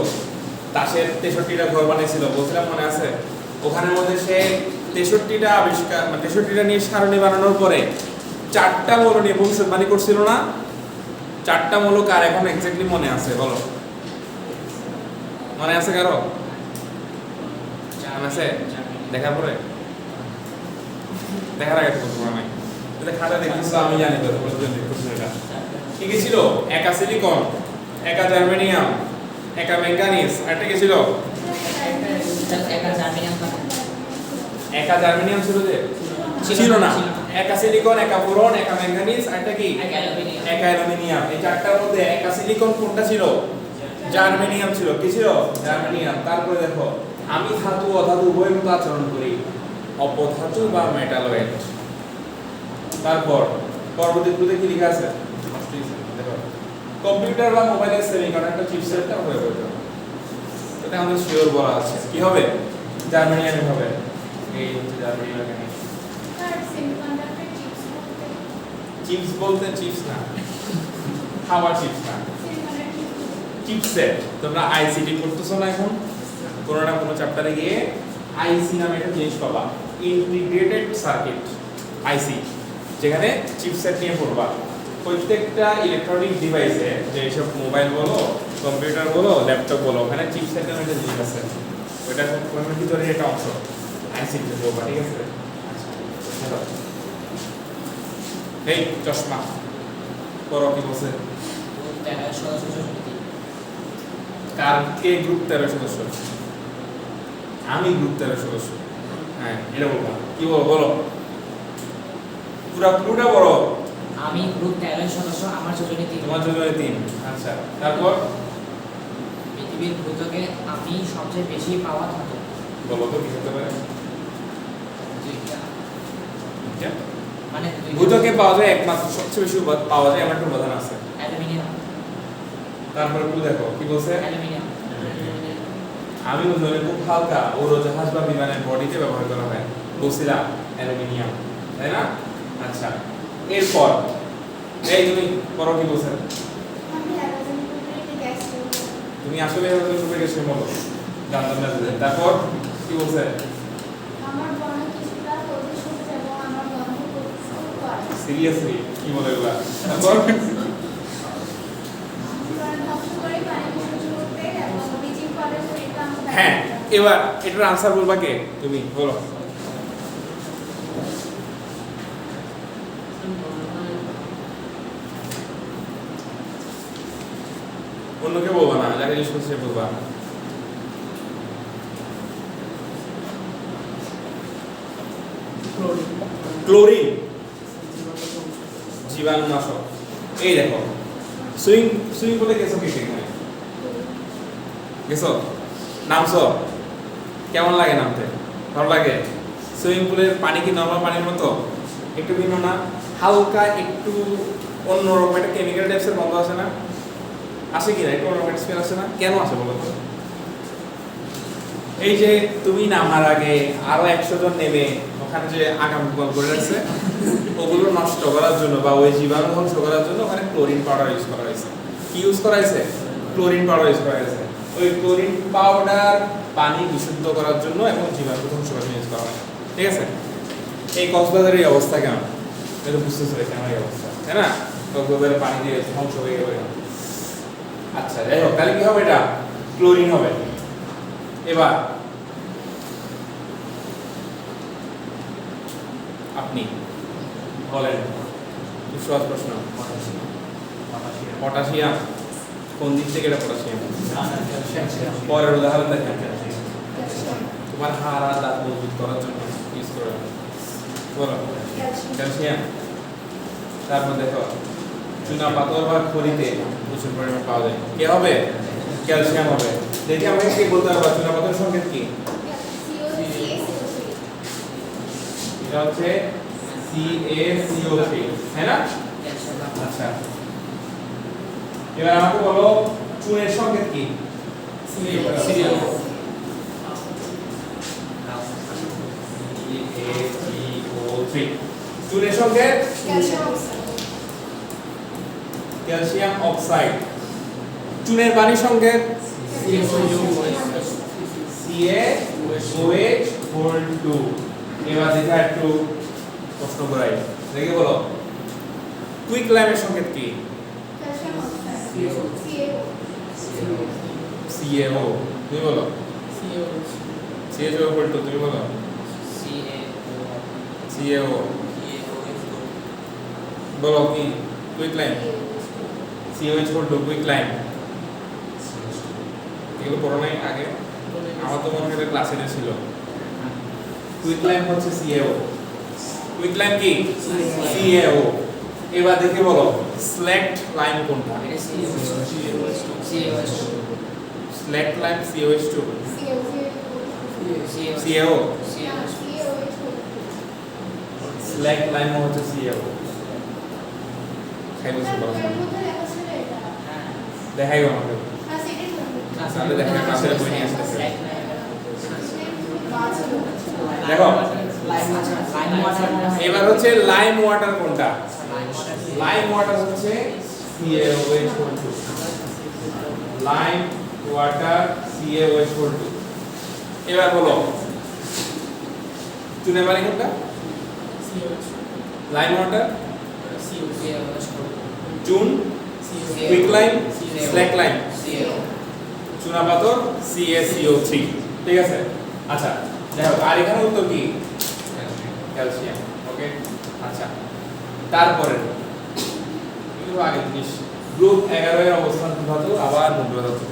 তাসের 63টা ঘর বানিয়েছিল বলছিলাম, মনে আছে? ওখানের মধ্যে সে 63টা আবিষ্কার, মানে 63টা নিয়ে সারণী বানানোর পরে 4টা মৌল নিয়ে ভবিষ্যৎবাণী করছিল না? 4টা মৌল কার এখন এক্স্যাক্টলি মনে আছে বলো? মনে আছে কারো? মনে আছে? দেখার পরে দেখার আগে তো বলতে পারো নাই, এটা খাতা দেখতেছো আমি জানি তো, তোমরা দুজন দেখতেছো এটা। কি কি ছিল? একা সিলিকন, একা জার্মেনিয়াম, একা ম্যাঙ্গানিজ, আরেকটা কি ছিল? একা জার্মিনিয়াম একা জার্মেনিয়াম ছিল যে? ছিল না। একা সিলিকন, একা বোরন, একা ম্যাঙ্গানিজ, আরেকটা কি? একা অ্যালুমিনিয়াম একা অ্যালুমিনিয়াম। এই চারটার মধ্যে একা সিলিকন কোনটা ছিল? জার্মেনিয়াম ছিল। কি ছিল? জার্মেনিয়াম। তারপরে দেখো, আমি ধাতু অধাতু উভয়ের মতো আচরণ করি, অপধাতু বা মেটালয়েড। তারপর পরবর্তী ক্লুতে কি লেখা আছে? দেখো, কম্পিউটার বা মোবাইলের সেমিকন্ডাক্টর চিপসেটটা হয়ে যাবে, এটা আমাদের শিওর বলা আছে। কি হবে? জার্মেনিয়াম হবে। এই হচ্ছে জার্মেনিয়াম। আর সেমিকন্ডাক্টর চিপস বলতে চিপস বলতে চিপস না, খাবার চিপস না, চিপসেট। তোমরা আইসিটি পড়তেছো না এখন? কোনো না কোনো চ্যাপ্টারে গিয়ে আইসি নামে একটা জিনিস পাবা, ইন্টিগ্রেটেড সার্কিট, আইসি, যেখানে চিপসেট নিয়ে পড়বা। প্রত্যেকটা ইলেকট্রনিক ডিভাইসে, যে সব মোবাইল বলো, কম্পিউটার বলো, ল্যাপটপ বলো, ওখানে চিপসেট নামে একটা জিনিস আছে, ওইটা কোনের ভিতরে একটা অংশ, আইসিটি পড়বা। ঠিক আছে? আচ্ছা এই চশমা পড়ো, কি বলছে? কার কে গ্রুপ 13 সদস্য? আমি গ্রুপ 13 সদস্য। হ্যাঁ এটা বলবা। কি বলো বলো, পুরা ক্লুটা বলো। আমি গ্রুপ 13 সদস্য, আমার যোজনী 3। তোমার জন্য 3। আচ্ছা তারপর পৃথিবীর ভূত্বকে আমি সবচেয়ে বেশি পাওয়া ধাতু। বলো তো কি হতে পারে? মানে ভূত্বকে পাওয়া যায় একমাত্র, সবচেয়ে বেশি পাওয়া যায় এমন একটা উপাদান আছে। অ্যালুমিনিয়াম। তারপর ক্লু দেখো কি বলছে? অ্যালুমিনিয়াম। আমি বললাম খুব হালকা উড়োজাহাজ বা বিমানের বডিতে ব্যবহার করা হয় বলছিলাম অ্যালুমিনিয়াম তাই না আচ্ছা এরপর এই তুমি পরও কি বলছেন আমি হ্যালোজেন গ্রুপের গ্যাস করব তুমি আসলে হ্যালোজেন গ্রুপের গ্যাসের মতো জানতাম না যে। তারপর কি বলছেন আমার বর্ণ কিছুটা প্রদূষিত এবং আমার গন্ধ প্রদূষিত করে সিরিয়াসলি কি বলে এগুলা তারপর কারণ ধ্বংস করে পানি বিশুদ্ধ করতে এবং ব্লিচিং পাউডার শরীরকে আমরা হ্যাঁ এবার এটার আনসার বলবা কে তুমি বলো অন্যকে বলবা না যাকে জিজ্ঞেস করছে বলবা ক্লোরিন ক্লোরিন জীবাণুনাশক এই দেখো সুইং সুইং বলে গেছো কি ঠিক নাই গেছো নামছো কেমন লাগে নামতে ভালো লাগে সুইমিং পুলের পানি কি নরমাল পানির মতো একটু ভিন্ন না হালকা একটু অন্যরকম একটা কেমিক্যাল টাইপসের গন্ধ আসে না আসে কি না একটু অন্যরকম স্মেল আসে না কেন আসে বলো তো এই যে তুমি নামার আগে আরো 100 জন নেমে ওখানে যে আগাম করে রাখছে ওগুলো নষ্ট করার জন্য বা ওই জীবাণু ধ্বংস করার জন্য ওখানে ক্লোরিন পাউডার ইউজ করা হয়েছে কি ইউজ করা হয়েছে ক্লোরিন পাউডার ইউজ করা হয়েছে ওই ক্লোরিন পাউডার পানি বিশুদ্ধ করার জন্য এবং জীবাণু ধ্বংস করার জন্য ইউজ করা হয় ঠিক আছে এই কক্সবাজারের এই অবস্থা কেমন এটা বুঝতেছো কেমন এই অবস্থা তাই না কক্সবাজারের পানি দিয়ে ধ্বংস হয়ে গেল আচ্ছা যাই হোক তাহলে কি হবে এটা ক্লোরিন হবে এবার আপনি বলেন খুব সহজ প্রশ্ন পটাশিয়াম কোন দিক থেকে এটা পটাশিয়াম পরের উদাহরণ দেখেন তোমার হাড় আর দাঁত মজবুত করার জন্য ইউজ করে বলো ক্যালসিয়াম তারপর দেখো চুনা পাথর বা খড়িতে প্রচুর পরিমাণে পাওয়া যায় কি হবে ক্যালসিয়াম হবে দেখি আমাকে কি বলতে পারবা চুনা পাথরের সংকেত কি এটা হচ্ছে CaCO3 তাই না আচ্ছা এবার আমাকে বলো চুনের সংকেত কি CaCO3 চুনের সংকেত ক্যালসিয়াম অক্সাইড চুনের পানির সংকেত CaOH2 এবার দেখা একটু প্রশ্ন করাই দেখে বলো কুইক লাইমের সংকেত কি CaO তুমি বলো CaO তুমি বলো CaO বলো কি quick lime CaOH2 quick lime এগুলো পড়ো নাই আগে আমার তো মনে হয় ক্লাসে ছিল কুইক লাইম হচ্ছে CaO কুইক লাইম কি CaO এবার দেখে বলো স্ল্যাকড লাইম কোনটা স্ল্যাকড লাইম CaOH2 CaO স্ল্যাকড লাইম হচ্ছে CaO খাই বলছি বলো দেখাই আমাকে তাহলে দেখা ক্লাসের বই নিয়ে আসতেছে দেখো এবার হচ্ছে লাইম ওয়াটার কোনটা লাইম ওয়াটার হচ্ছে CaOH2 লাইম ওয়াটার CaOH2 এবার বলো চুনের পানি কোনটা লাইম ওয়াটার চুন কুইক লাইম স্ল্যাক লাইম চুনা পাথর CaCO3 ঠিক আছে আচ্ছা দেখো আর এখানে উত্তর কি ক্যালসিয়াম ওকে আচ্ছা তারপরে একটু আগে জিনিস গ্রুপ 11 এর অবস্থান ধাতু আবার মুদ্রা ধাতু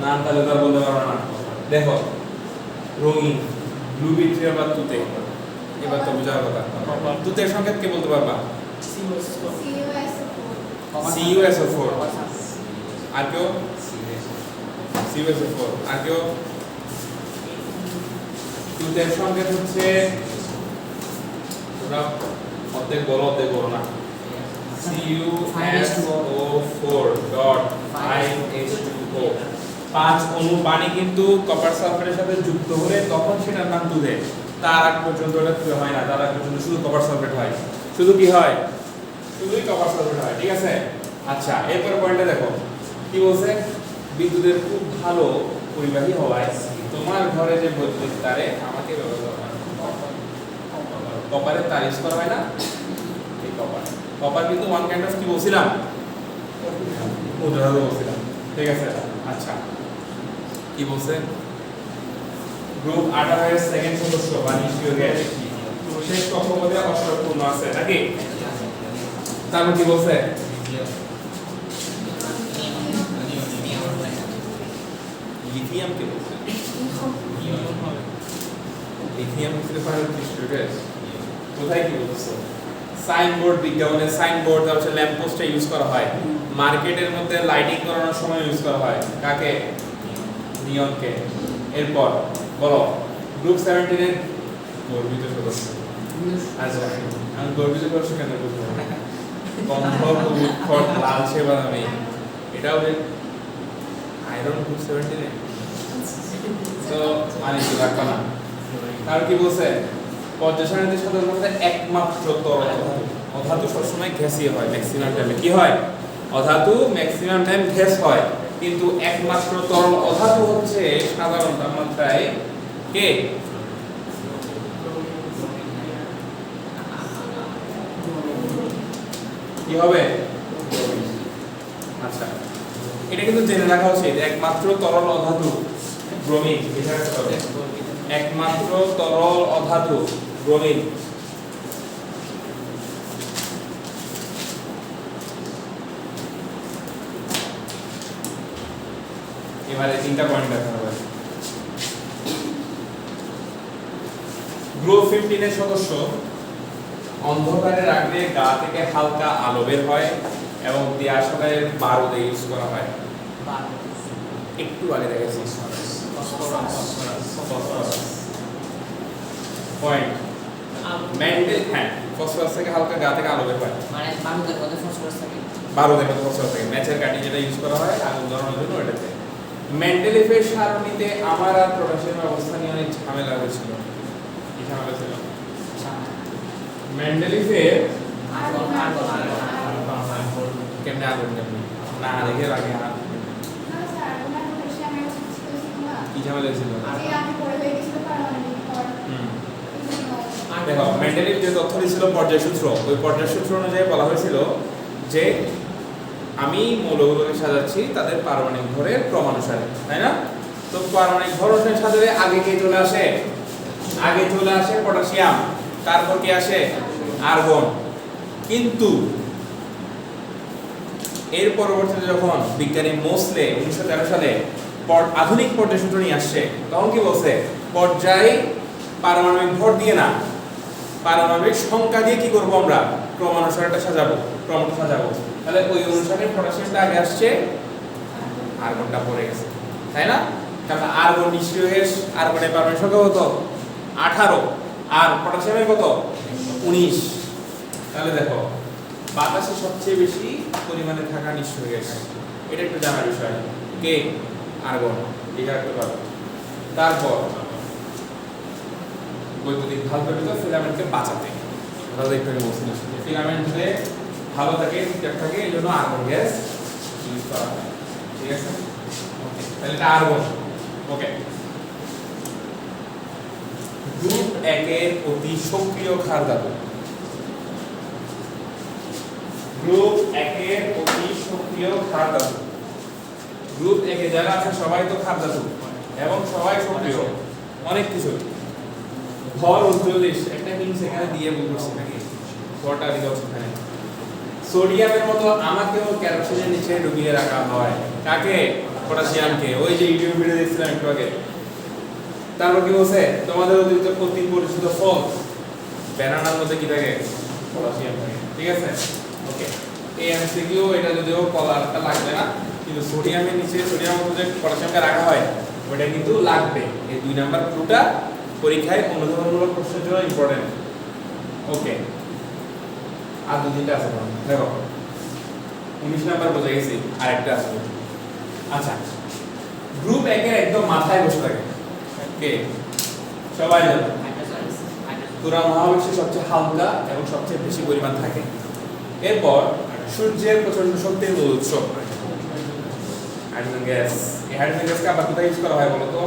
নাম তাহলে তো বলতে পারবো না দেখো রঙিন ব্লু বিট্রিয়াল বা তুতে এবার তো বোঝার কথা তুতের সংকেত কি বলতে পারবা CuSO4 আর কেউ CuSO4 আর কেউ তুতের সংকেত হচ্ছে তোমরা অর্ধেক বলো অর্ধেক বলো না CuSO4.5H2O 5 অণু পানি কিন্তু কপার সালফেটের সাথে যুক্ত হলে তখন সেটার নাম দুধে। তার আগ পর্যন্ত এটা কি হয় না, তার আগ পর্যন্ত শুধু কপার সালফেট হয়। শুধু কি হয়? শুধুই কপার সালফেট হয়, ঠিক আছে? আচ্ছা, এরপর পয়েন্টটা দেখো কি বলছে, বিদ্যুতের খুব ভালো পরিবাহী হওয়ায় তোমার ঘরে যে বৈদ্যুতিক তারে আমাকে ব্যবহার করা হয়। কপারের তার ইউজ করা হয় না, এই কপার। কপার কিন্তু ওয়ান কাইন্ড অফ কি বলছিলাম, উদাহরণ বলছিলাম, ঠিক আছে? আচ্ছা, কি বলছে, গ্রুপ 18 এর সেকেন্ড সদস্য বা নিষ্ক্রিয় গ্যাস শেষ কক্ষপথে অষ্টপূর্ণ আছে নাকি? তারপর কি বলছে, লিথিয়াম কে বলছে, লিথিয়াম হচ্ছে নিষ্ক্রিয় গ্যাস। কোথায় কি বলছো, সাইনবোর্ড, বিজ্ঞাপনে সাইনবোর্ড, তারপর ল্যাম্প পোস্টে ইউজ করা হয়, মার্কেটের মধ্যে লাইটিং করানোর সময় ইউজ করা হয়, কাকে? নিয়নকে। এরপর বলো গ্রুপ 17 এর গর্বিত সদস্য। আচ্ছা, আমি গর্বিত সদস্য কেন বলবো, গন্ধ উৎকট লালচে বাদামি, এটাও যে আয়রন গ্রুপ 17 এ, তো মানে কি রাখবা না। আর কি বলছে, পর্যায় সারণীতে সাধারণত একমাত্র তরল অধাতু, অধাতু সবসময় গ্যাসীয় হয়, ম্যাক্সিমাম টাইমে কি হয়, অধাতু ম্যাক্সিমাম টাইম গ্যাস হয়, কিন্তু একমাত্র তরল অধাতু হচ্ছে সাধারণ তাপমাত্রায় কে? কি হবে? আচ্ছা, এটা কিন্তু জেনে রাখা উচিত, একমাত্র তরল অধাতু ব্রোমিন, এটা হবে একমাত্র তরল অধাতু ব্রোমিন। এবারে তিনটা পয়েন্ট দেখা হবে। গ্রুপ 15 এর সদস্য অন্ধকারে রাখলে গা থেকে হালকা আলো বের হয় এবং দিয়াশলাইয়ের বারুদে ইউজ করা হয়। একটু আগে দেখেছি পয়েন্ট মেন্টাল, হ্যাঁ ফসফরাস থেকে হালকা গা থেকে আলো বের হয়, মানে বারুদের মধ্যে ফসফরাস থাকে, বারুদের মধ্যে ফসফরাস থাকে, ম্যাচের কাঠি যেটা ইউজ করা হয় আগুন ধরানোর জন্য এটাতে। মেন্ডেলিফের সারণীতে আমার আর পটাশিয়ামের অবস্থা নিয়ে অনেক ঝামেলা হয়েছিল। কি ঝামেলা ছিল? মেন্ডেলিফের কেমনে আগুন কেমনে না দেখে লাগে হাত, কি ঝামেলা হয়েছিল? দেখো মেন্ডেলিফ যে তথ্য দিয়েছিল পর্যায় সূত্র, ওই পর্যায় সূত্র অনুযায়ী বলা হয়েছিল যে আমি মৌলগুলোকে সাজাচ্ছি তাদের পারমাণবিক ভরের ক্রমানুসারে, তাই না? তো পারমাণবিক ভর অনুসারে সাজালে আগে কে চলে আসে? আগে চলে আসে পটাশিয়াম, তারপর কে আসে? আর্গন। কিন্তু এর পরবর্তীতে যখন বিজ্ঞানী মোসলে 1913 সালে আধুনিক পর্যায় সূত্র নিয়ে আসছে, তখন কি বলছে, পর্যায় পারমাণবিক ভর দিয়ে না, পারমাণবিক সংখ্যা দিয়ে কি করব আমরা, ক্রমানুসারেটা সাজাবো, ক্রমটা সাজাবো। তাহলে ওই অনুসারে পটাশিয়ামটা আগে আসছে, আর্গনটা পরে গেছে, তাই না? কারণ আর্গন নিষ্ক্রিয় গ্যাস, আর্গনের পারমাণবিক সংখ্যা কত? 18, আর পটাশিয়ামের কত? 19। তাহলে দেখো বাতাসে সবচেয়ে বেশি পরিমাণে থাকা নিষ্ক্রিয় গ্যাস, এটা একটু জানার বিষয়, কে? আর্গন, এটা একটা কথা। তারপর বৈদ্যুতিক ভালভ ব্যতীত ফিলামেন্টকে বাঁচাতে, আমরা একটু আগে বলছিলাম ফিলামেন্টে ভালো থাকে, ঠিকঠাক থাকে, এই জন্য আর্গন গ্যাস ইউজ করা হয়, ঠিক আছে? ওকে, তাহলে এটা আর্গন। ওকে, গ্রুপ 1 এর অতি সক্রিয় ক্ষার ধাতু, গ্রুপ 1 এর অতি সক্রিয় ক্ষার ধাতু, গ্রুপ 1 এ যারা আছে সবাই তো ক্ষার ধাতু এবং সবাই সক্রিয়, অনেক কিছু। ভর 39, একটা হিং সেখানে দিয়ে বলছি নাকি, ভরটা দিকে ওখানে। সোডিয়ামের মতো আমাকেও ক্যারোসিনের নিচে ডুবিয়ে রাখা হয়, কাকে? পটাশিয়ামকে, ওই যে ইউটিউব ভিডিও দেখছিলাম একটু আগে। তারপর কি বলছে, তোমাদের অতিরিক্ত প্রতি পরিচিত ফল ব্যানানার মধ্যে কি থাকে? পটাশিয়াম থাকে, ঠিক আছে? ওকে, এই এমসিকিউ এটা যদিও কলারটা লাগবে না, কিন্তু সোডিয়ামের নিচে সোডিয়ামের মধ্যে পটাশিয়ামকে রাখা হয় ওটা কিন্তু লাগবে। এই 2 নাম্বার ক্লুটা পরীক্ষায় অনুধাবনমূলক প্রশ্নের জন্য ইম্পর্টেন্ট। ওকে, আর 2-3টা আছে, দেখো 19 নাম্বার বোঝা গেছি, আরেকটা আছে। আচ্ছা, গ্রুপ একের একদম মাথায় বসে থাকে কে সবাই জানো পুরা মহাবিশ্বের সবচেয়ে হালকা এবং সবচেয়ে বেশি পরিমাণ থাকে। এরপর সূর্যের প্রচন্ড শক্তির মূল উৎস হাইড্রোজেন গ্যাস। এই হাইড্রোজেন গ্যাসকে আবার কোথায় ইউজ করা হয় বলো তো?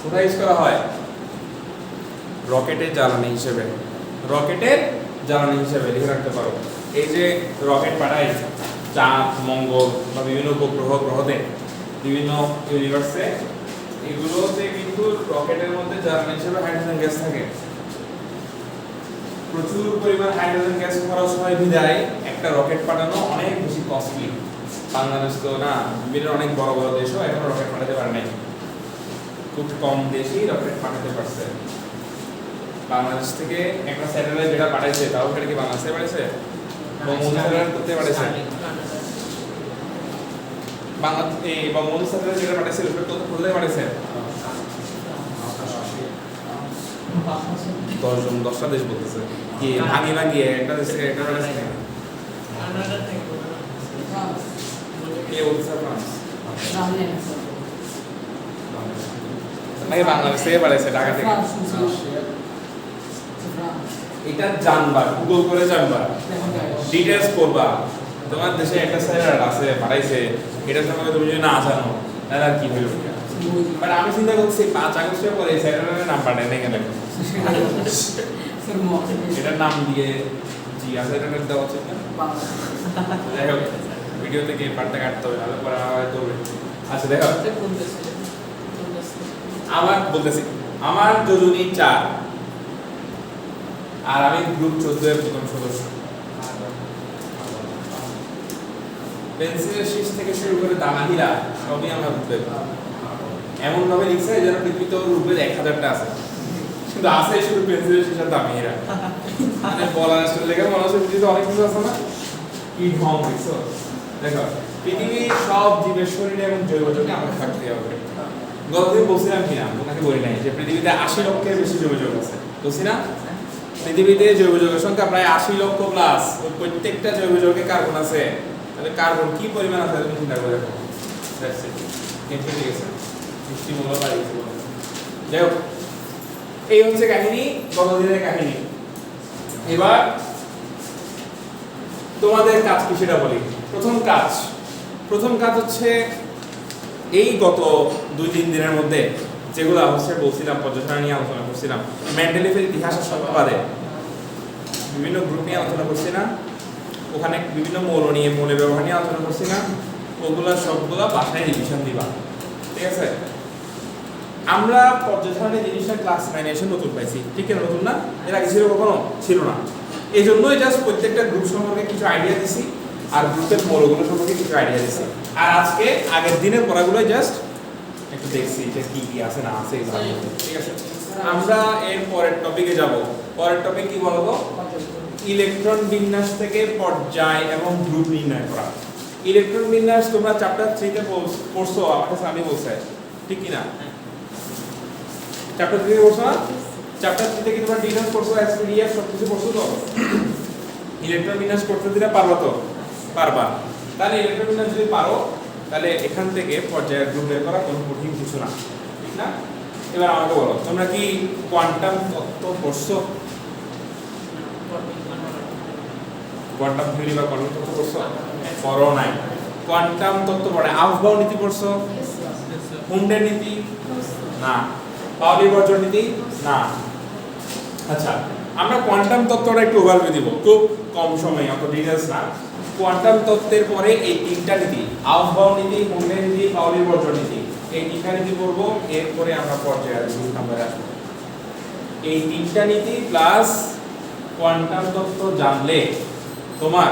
কোথায় ইউজ করা হয়? রকেটের জ্বালানি হিসেবে। রকেটের জ্বালানি হিসেবে লিখে রাখতে পারো। এই যে রকেট পাঠায় চাঁদ, মঙ্গল বা বিভিন্ন উপগ্রহ গ্রহতে, বিভিন্ন ইউনিভার্সে, এগুলোতে কিন্তু রকেটের মধ্যে জ্বালানি হিসেবে হাইড্রোজেন গ্যাস থাকে। প্রচুর পরিমাণ হাইড্রোজেন গ্যাস খরচ হয় বিধায় একটা রকেট পাঠানো অনেক বেশি কস্টলি। বাংলাদেশ তো না, বিভিন্ন অনেক বড় বড় দেশও এখনো রকেট পাঠাতে পারে নাই। খুব কম দেশই রকেট পাঠাতে পারছে। বাংলাদেশ থেকে একটা স্যাটেলাইট যেটা পাঠাইছে, তাও সেটা কি বাংলাদেশে পাঠাইছে? বঙ্গবন্ধু স্যাটেলাইট করতে পাঠাইছে? বঙ্গবন্ধু স্যাটেলাইট যেটা পাঠাইছে ওটা কত কোথায় পাঠাইছে? 10টা দেশ বলতেছে কি ভাঙি ভাঙিয়ে একটা দেশ থেকে একটা পাঠাইছে কে বলতেছে? ফ্রান্স নাকি বাংলাদেশ থেকে পাঠাইছে? ঢাকা থেকে? এটা জানবা, গুগল করে জানবা, ডিটেইলস করবা। তোমার দেশে একটা স্যাটেলাইট আছে পাঠাইছে, এটা সম্পর্কে তুমি যদি না জানো তাহলে আর কি হইল? বাট আমি চিন্তা করছি 5 আগস্টের পরে এই স্যাটেলাইটের নাম পাঠায় নাই কেন? এটার নাম দিয়ে জি স্যাটেলাইট দেওয়া উচিত না? যাই হোক, ভিডিও থেকে পার্টটা কাটতে হবে, তাহলে পরে হয়তো। আচ্ছা দেখো, আমার বলতেছি আমার যোজনী 4 আর আমি গ্রুপ 14 এর প্রথম সদস্য। পেন্সিলের শীষ থেকে শুরু করে দানাহিরা সবই আমরা রূপে এমন ভাবে লিখছে যেন পৃথিবীতে রূপে 1000টা আছে, কিন্তু আছে শুধু পেন্সিলের শীষ আর দানাহিরা। মানে বলার আসলে লেখা মনে হচ্ছে পৃথিবীতে অনেক কিছু আছে না, কি ঢং দেখছো। দেখো, পৃথিবীর সব জীবের শরীরে এবং জৈব যৌগে আমাদের থাকতে হবে। গতদিন বলছিলাম কিনা, তোমাকে বলি নাই যে পৃথিবীতে 80 লক্ষের বেশি জৈব যৌগ আছে, বলছি না? পৃথিবীতে জৈব যৌগের সংখ্যা প্রায় 80 লক্ষ প্লাস। ওই প্রত্যেকটা জৈব যৌগে কার্বন আছে। তাহলে কার্বন কি পরিমাণ আছে তুমি চিন্তা করে দেখো। That's it. কেটে গেছে সৃষ্টি মূল্য বাড়ি গেছে। যাই হোক, এই হচ্ছে কাহিনী, গতদিনের কাহিনী। এবার তোমাদের কাজ কি সেটা বলি। প্রথম কাজ হচ্ছে এই গত 2-3 দিনের মধ্যে যেগুলো হচ্ছে বলছিলাম, পর্যালোচনা নিয়ে আলোচনা করছিলাম, মেন্ডেলিভের ইতিহাস আর সত্যবাদে বিভিন্ন গ্রুপ নিয়ে আলোচনা করছি না, ওখানে বিভিন্ন মৌল নিয়ে, মৌলের ব্যবহার নিয়ে আলোচনা করছি না, ওগুলা সবগুলা বাসায় রিভিশন দিবা, ঠিক আছে? আমরা পর্যালোচনা জিনিসটা ক্লাস 9 এসে নতুন পাইছি, ঠিক না? নতুন না, এর আগে ছিল কখনো? ছিল না। এই জন্যই জাস্ট প্রত্যেকটা গ্রুপ সম্পর্কে কিছু আইডিয়া দিছি আর গ্রুপের মৌলগুলো সম্পর্কে কিছু আইডিয়া দিছি। আর আজকে আগের দিনের পড়াগুলো জাস্ট একটু দেখছি যে কি কি আছে না আছে, ঠিক আছে? আমরা এর পরের টপিকে যাব। পরের টপিক কি বলবো? ইলেকট্রন বিন্যাস থেকে পর্যায় এবং গ্রুপ নির্ণয় করা। ইলেকট্রন বিন্যাস তোমরা চ্যাপ্টার 3 তে পড়ছো, আমার কাছে আমি বলছি, ঠিক কি না? চ্যাপ্টার 3 পড়ছো না? চ্যাপ্টার 3 তে কি তোমরা ডিটেইলস পড়ছো, এসপিডিএফ সব কিছু পড়ছো তো? ইলেকট্রন বিন্যাস করতে দিলে পারবা তো? পারবা। তাহলে ইলেকট্রন বিন্যাস যদি পারো তাহলে এখান থেকে পর্যায় গ্রুপ বের করা কোনো কঠিন কিছু না, ঠিক না? এবার আমাকে বলো, তোমরা কি কোয়ান্টাম তত্ত্ব পড়ছো? কোয়ান্টাম থিওরি বা কোয়ান্টাম তত্ত্ব পড়ছো? পড়ো নাই। কোয়ান্টাম তত্ত্ব পড়ে আফবাউ নীতি পড়ছো? হুন্ডের নীতি না। পাউলি বর্জন নীতি না। আচ্ছা, আমরা কোয়ান্টাম তত্ত্বটা একটু ওভারভিউ দিব, খুব কম সময়ে, অত ডিটেইলস না। কোয়ান্টাম তত্ত্বের পরে এই 3টা নীতি, আফবাউ নীতি, হুন্ডের নীতি, পাউলি বর্জন নীতি, এই 3টা নীতি পড়বো। এরপরে আমরা পর্যায়ে গ্রুপ নাম্বার আসবো। এই 3টা নীতি প্লাস কোয়ান্টাম তত্ত্ব জানলে তোমার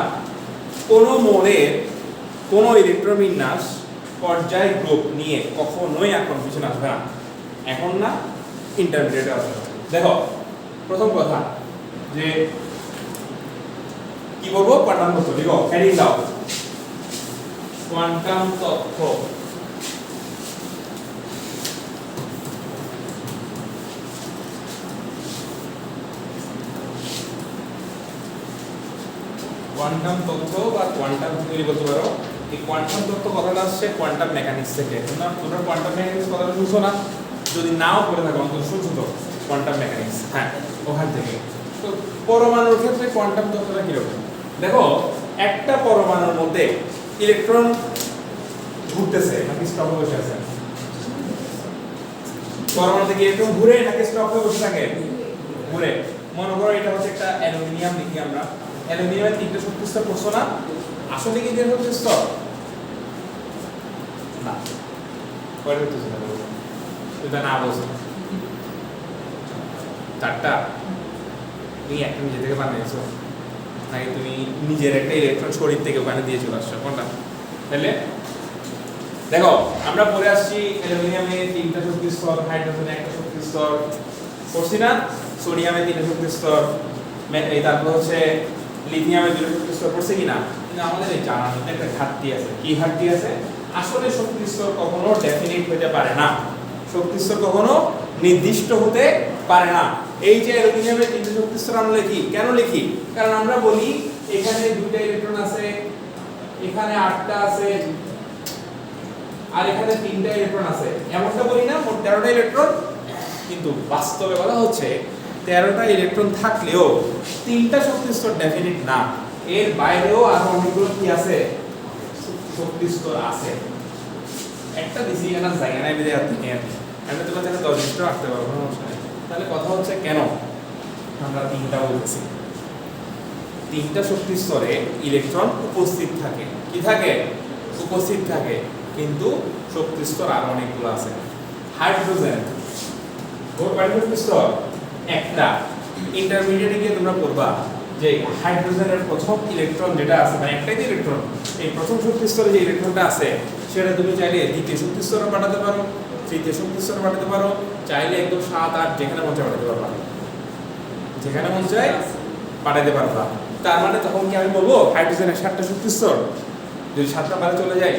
কোনো মৌলের কোনো ইলেকট্রন বিন্যাস, পর্যায়, গ্রুপ নিয়ে কখনোই আর কনফিউশন আসবে না। এখন না, ইন্টারমিডিয়েটে আসবে। দেখো, প্রথম কথা যে কি বলবো, কোয়ান্টাম তত্ত্ব লিখো, হেডিং দাও, কোয়ান্টাম তত্ত্ব। কোয়ান্টাম তত্ত্ব বা কোয়ান্টাম থিওরি বলতে পারো, এই কোয়ান্টাম তত্ত্ব কথাটা আসছে কোয়ান্টাম মেকানিক্স থেকে। তোমরা কোয়ান্টাম মেকানিক্স কথাটা শুনছো না? যদি নাও পড়ে থাকো অন্তত শুনছো তো কোয়ান্টাম মেকানিক্স, হ্যাঁ ওখান থেকে। তো পরমাণুর ক্ষেত্রে কোয়ান্টাম তত্ত্বটা কিরকম দেখো, একটা পরমাণুর মধ্যে ইলেকট্রন ঘুরতেছে নাকি স্টপ হয়ে বসে আছে? পরমাণু থেকে ইলেকট্রন ঘুরে নাকি স্টপ হয়ে বসে থাকে? ঘুরে। মনে করো এটা হচ্ছে একটা অ্যালুমিনিয়াম, লিখি আমরা অ্যালুমিনিয়ামের তিনটা শক্তি স্তর পড়ছো না? আসলে কি তিনটা শক্তি স্তর না, কয়টা শক্তি স্তর বলবো এটা না বলছো চারটা? তুমি একটা নিজে থেকে বানিয়েছো নাকি তুমি নিজের একটা ইলেকট্রন শরীর থেকে ওখানে দিয়ে চলে আসছো? কোনটা? তাহলে দেখো আমরা পড়ে আসছি অ্যালুমিনিয়ামে তিনটা শক্তি স্তর, হাইড্রোজেনে একটা শক্তি স্তর পড়ছি না, সোডিয়ামে তিনটা শক্তি স্তর, এই তারপর হচ্ছে লিথিয়ামে দুটো শক্তি স্তর পড়ছে কিনা? কিন্তু আমাদের এই জানার মধ্যে একটা ঘাটতি আছে। কি ঘাটতি আছে? আসলে শক্তি স্তর কখনো ডেফিনিট হতে পারে না, শক্তি স্তর কখনো নির্দিষ্ট হতে পারে না। এই যে অ্যালুমিনিয়ামের তিনটা শক্তি স্তর আমরা লিখি, কেন লিখি? কারণ আমরা বলি এখানে দুইটা ইলেকট্রন আছে, এখানে আটটা আছে, আর এখানে তিনটা ইলেকট্রন আছে, এমনটা বলি না মোট 13টা ইলেকট্রন। কিন্তু বাস্তবে বলা হচ্ছে 13টা ইলেকট্রন থাকলেও তিনটা শক্তি স্তর ডেফিনিট না, এর বাইরেও আরো অনেকগুলো কি আছে শক্তি স্তর আছে। একটা দিছি না জায়গা নাই বিদে আপনি আমি তোমার কাছে 10 টা রাখতে পারবো না। তাহলে কথা হচ্ছে কেন আমরা তিনটা বলতেছি? তিনটা শক্তি স্তরে ইলেকট্রন উপস্থিত থাকে, কি থাকে? উপস্থিত থাকে, কিন্তু শক্তি স্তর আরো অনেকগুলো আছে। হাইড্রোজেন ওর শক্তি স্তর একটা। ইন্টারমিডিয়েটে গিয়ে তোমরা পড়বা যে হাইড্রোজেনের প্রথম ইলেকট্রন যেটা আছে, মানে একটাই ইলেকট্রন, এই প্রথম শক্তি স্তরে যে ইলেকট্রনটা আছে সেটা তুমি চাইলে দ্বিতীয় শক্তি স্তরে পাঠাতে পারো, তৃতীয় শক্তি স্তরে পাঠাতে পারো, চাইলে একদম 7, 8 যেখানে মন চায় পাঠাতে পারবা, যেখানে মন চায় পাঠাতে পারবা। তার মানে তখন কি আমি বলবো হাইড্রোজেনের 7টা শক্তি স্তর? যদি 7 নম্বরে চলে যায়,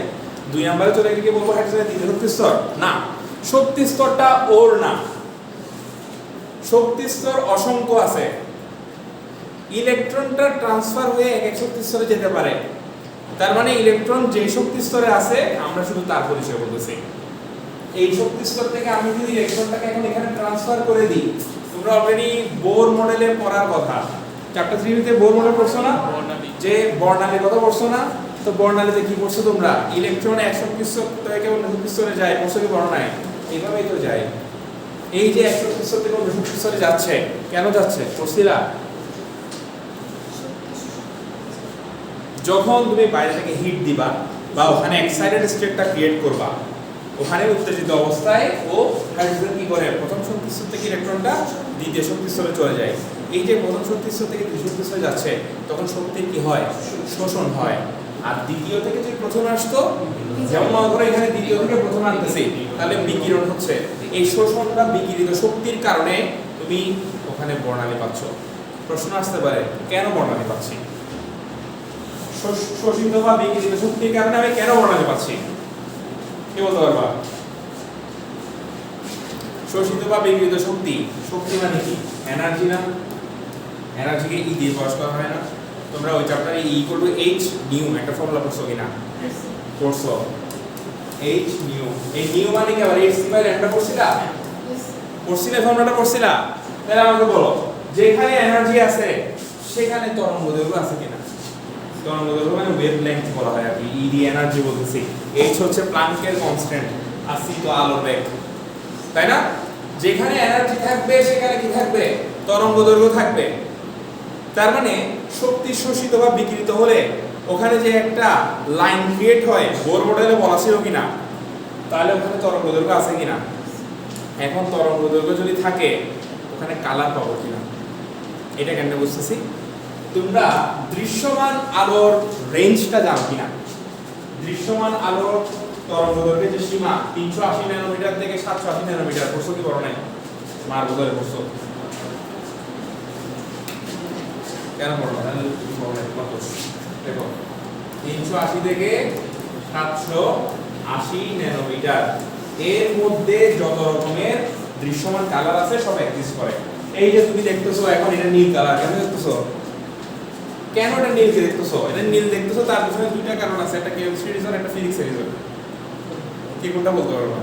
2 নম্বরে চলে গিয়ে বলবো হাইড্রোজেনের 3টা শক্তি স্তর? না, শক্তি স্তরটা ওর না, শক্তি স্তর অসংখ্য আছে। ইলেকট্রনটা ট্রান্সফার হয়ে এক এক শক্তি স্তরে যেতে পারে। তার মানে ইলেকট্রন যে শক্তি স্তরে আছে আমরা শুধু তার পরিচয় বলতেছি। এই শক্তি স্তর থেকে আমি যদি ইলেকট্রনটাকে এখন এখানে ট্রান্সফার করে দিই, তোমরা অলরেডি বোর মডেলে পড়ার কথা, চ্যাপ্টার 3 তে বোর মডেল পড়ছো না? যে বর্ণালীর কথা পড়ছো না? তো বর্ণালীতে কি পড়ছো তোমরা? ইলেকট্রন এক শক্তি স্তর থেকে অন্য শক্তি স্তরে যায়, পড়ছো কি বর্ণনায়? এইভাবেই তো যায়। এই যে এক শক্তি স্তর থেকে অন্য শক্তি স্তরে যাচ্ছে, কেন যাচ্ছে পড়ছিলা? যখন তুমি বাইরে থেকে হিট দিবা বা ওখানে এক্সাইটেড স্টেটটা ক্রিয়েট করবা, ওখানে উত্তেজিত অবস্থায় ও হাইড্রোজেন কি করে প্রথম শক্তি স্তর থেকে ইলেকট্রনটা দ্বিতীয় শক্তি স্তরে চলে যায়। এই যে প্রথম শক্তি স্তর থেকে দ্বিতীয় শক্তি স্তরে যাচ্ছে তখন শক্তির কি হয়? শোষণ হয়। আর দ্বিতীয় থেকে যদি প্রথমে আসতো, যেমন মনে করো এখানে দ্বিতীয় থেকে প্রথমে আনতেছি, তাহলে বিকিরণ হচ্ছে। এই শোষণটা বিকিরিত শক্তির কারণে তুমি ওখানে বর্ণালী পাচ্ছ। প্রশ্ন আসতে পারে কেন বর্ণালী পাচ্ছি? শোষিত বা বিকিরিত শক্তির কারণে আমি কেন বর্ণালী পাচ্ছি? কি বলতে পারবা? শোষিত বা বিকিরিত শক্তি, শক্তি মানে কি? এনার্জি না? এনার্জিকে ই দিয়ে প্রকাশ করা হয় না? তোমরা ওই চ্যাপ্টারে E = h নিউ একটা ফর্মুলা পড়ছো কিনা? পড়ছো। h নিউ, এই নিউ মানে কি? আবার h/λ পড়ছিলা? পড়ছিলা, ফর্মুলাটা পড়ছিলা? তাহলে আমাকে বলো যেখানে এনার্জি আছে সেখানে তরঙ্গদৈর্ঘ্য আছে কিনা? তরঙ্গদৈর্ঘ্য মানে ওয়েভলেংথ বলা হয় আর কি, ই দি এনার্জি বলতেছি। h হচ্ছে প্ল্যাঙ্কের কনস্ট্যান্ট, আর c তো আলোর বেগ, তাই না? যেখানে এনার্জি থাকবে সেখানে কি থাকবে? তরঙ্গদৈর্ঘ্য থাকবে। তার মানে শক্তি শোষিত বা বিকিরিত হলে ওখানে যে একটা লাইন ক্রিয়েট হয়, বোর মডেলে বলা ছিল কিনা? তাহলে ওখানে তরঙ্গদৈর্ঘ্য আছে কিনা? এখন তরঙ্গদৈর্ঘ্য যদি থাকে ওখানে কালার পাবো কিনা? এটা কেন বুঝতেছি? তোমরা দৃশ্যমান আলোর রেঞ্জটা জানো কিনা? দৃশ্যমান আলোর তরঙ্গদৈর্ঘ্যের যে সীমা 380 ন্যানোমিটার থেকে 780 ন্যানোমিটার, পড়ছো কি বড় নাই? মার বোধহয় পড়ছো। কেন পড়ো না? দেখো 380 থেকে 780 ন্যানোমিটার এর মধ্যে যত রকমের দৃশ্যমান কালার আছে সব এক্সিস্ট করে। এই যে তুমি দেখতেছো এখন এটা নীল কালার, কেন দেখতেছো? কেন এটা নীল দেখতেছো? এটা নীল দেখতেছো তার পিছনে দুইটা কারণ আছে, একটা কেমিস্ট্রি রিজন, একটা ফিজিক্স রিজন। কি কোনটা বলতে পারবো?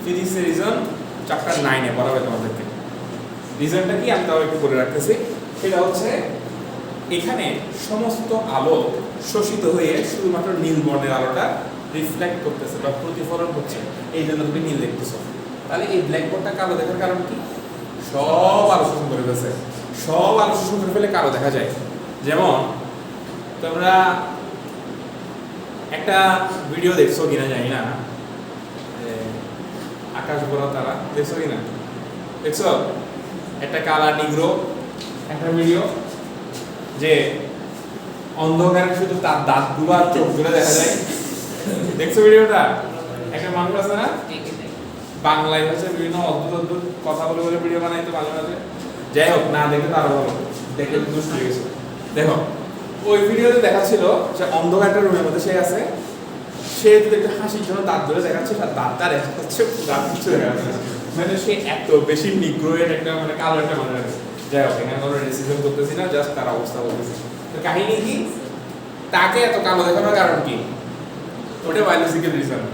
ফিজিক্স রিজন চ্যাপ্টার 9 এ পড়াবে তোমাদেরকে। রিজনটা কি আমি তাও একটু বলে রাখতেছি। সেটা হচ্ছে এখানে সমস্ত আলো শোষিত হয়ে শুধুমাত্র নীল বর্ণের আলোটা রিফ্লেক্ট করতেছে বা প্রতিফলন হচ্ছে, এই জন্য তুমি নীল দেখতেছো। তাহলে এই ব্ল্যাকবোর্ডটা কালো দেখার কারণ কি? সব আলো শোষণ করে ফেলছে, সব আলো শোষণ করে ফেলে কালো দেখা যায়। যেমন তোমরা একটা ভিডিও দেখছো কিনা জানি না, আকাশ ভরা তারা দেখছো কিনা? দেখছো একটা কালা নিগ্রো একটা ভিডিও, যে অন্ধকারে শুধু তার দাঁতগুলো আর চোখগুলো দেখা যায়। দেখছো ভিডিওটা? একটা মানুষ আছে না বাংলায় হচ্ছে বিভিন্ন অদ্ভুত অদ্ভুত কথা বলে বলে ভিডিও বানাইতো মাঝে মাঝে। যাই হোক, না দেখে তো আরো ভালো, দেখে দুষ্ট হয়ে গেছে। দেখো ওই ভিডিওতে দেখাচ্ছিল যে অন্ধকার একটা রুমের মধ্যে সে আছে, সে যদি একটু হাসির জন্য দাঁত ধরে দেখাচ্ছে, তার দাঁতটা দেখা যাচ্ছে, দাঁত কিছু দেখা যাচ্ছে না। মানে সে এত বেশি নিগ্রোয়ের একটা মানে কালো একটা মানুষ আছে। যাই হোক, এখানে কোনো রেসিজম করতেছি না, জাস্ট তার অবস্থা বলতেছি। তো কাহিনী কি, তাকে এত কালো দেখানোর কারণ কি? ওটা বায়োলজিক্যাল রিজন।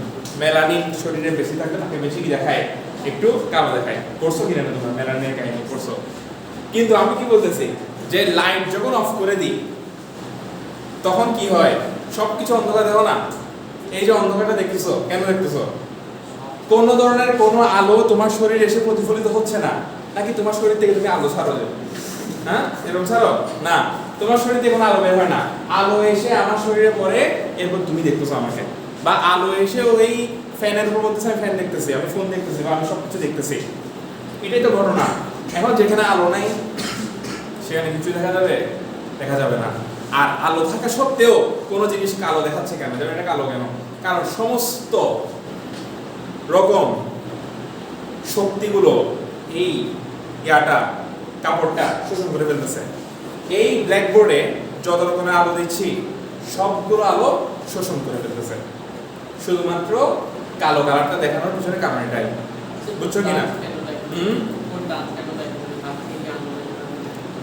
মেলানিন শরীরে বেশি থাকলে তাকে বেশি কি দেখায়? একটু কালো দেখায়। পড়ছো কিনা তোমরা মেলানিনের কাহিনী? পড়ছো। কিন্তু আমি কি বলতেছি, যে লাইট যখন অফ করে দিই তখন কি হয়? সবকিছু অন্ধকার দেখো না? এই যে অন্ধকারটা দেখতেছো, কেন দেখতেছো? কোন ধরনের কোনো আলো তোমার শরীরে এসে প্রতিফলিত হচ্ছে না, নাকি তোমার শরীর থেকে তুমি আলো ছাড়ো? হ্যাঁ, এরকম ছাড়ো না, তোমার শরীর থেকে কোনো আলো বের হয় না। আলো এসে আমার শরীরে পড়ে, এরপর তুমি দেখতেছো আমাকে। বা আলো এসে ওই ফ্যানের উপর বলতেছে আমি ফ্যান দেখতেছি, আমি ফোন দেখতেছি, বা আমি সবকিছু দেখতেছি। এটাই তো ঘটনা। এখন যেখানে আলো নাই সেখানে কিছু দেখা যাবে? দেখা যাবে না। আর আলো থাকা সত্ত্বেও কোনো জিনিস কালো দেখাচ্ছে কেন? যেমন এটা কালো কেন? কারণ সমস্ত রকম শক্তিগুলো এই কাপড়টা শোষণ করে ফেলতেছে। এই ব্ল্যাকবোর্ডে যত রকমের আলো দিচ্ছি সবগুলো আলো শোষণ করে ফেলতেছে। শুধুমাত্র কালো কালারটা দেখানোর পিছনে কারণ এটাই। বুঝছো কিনা?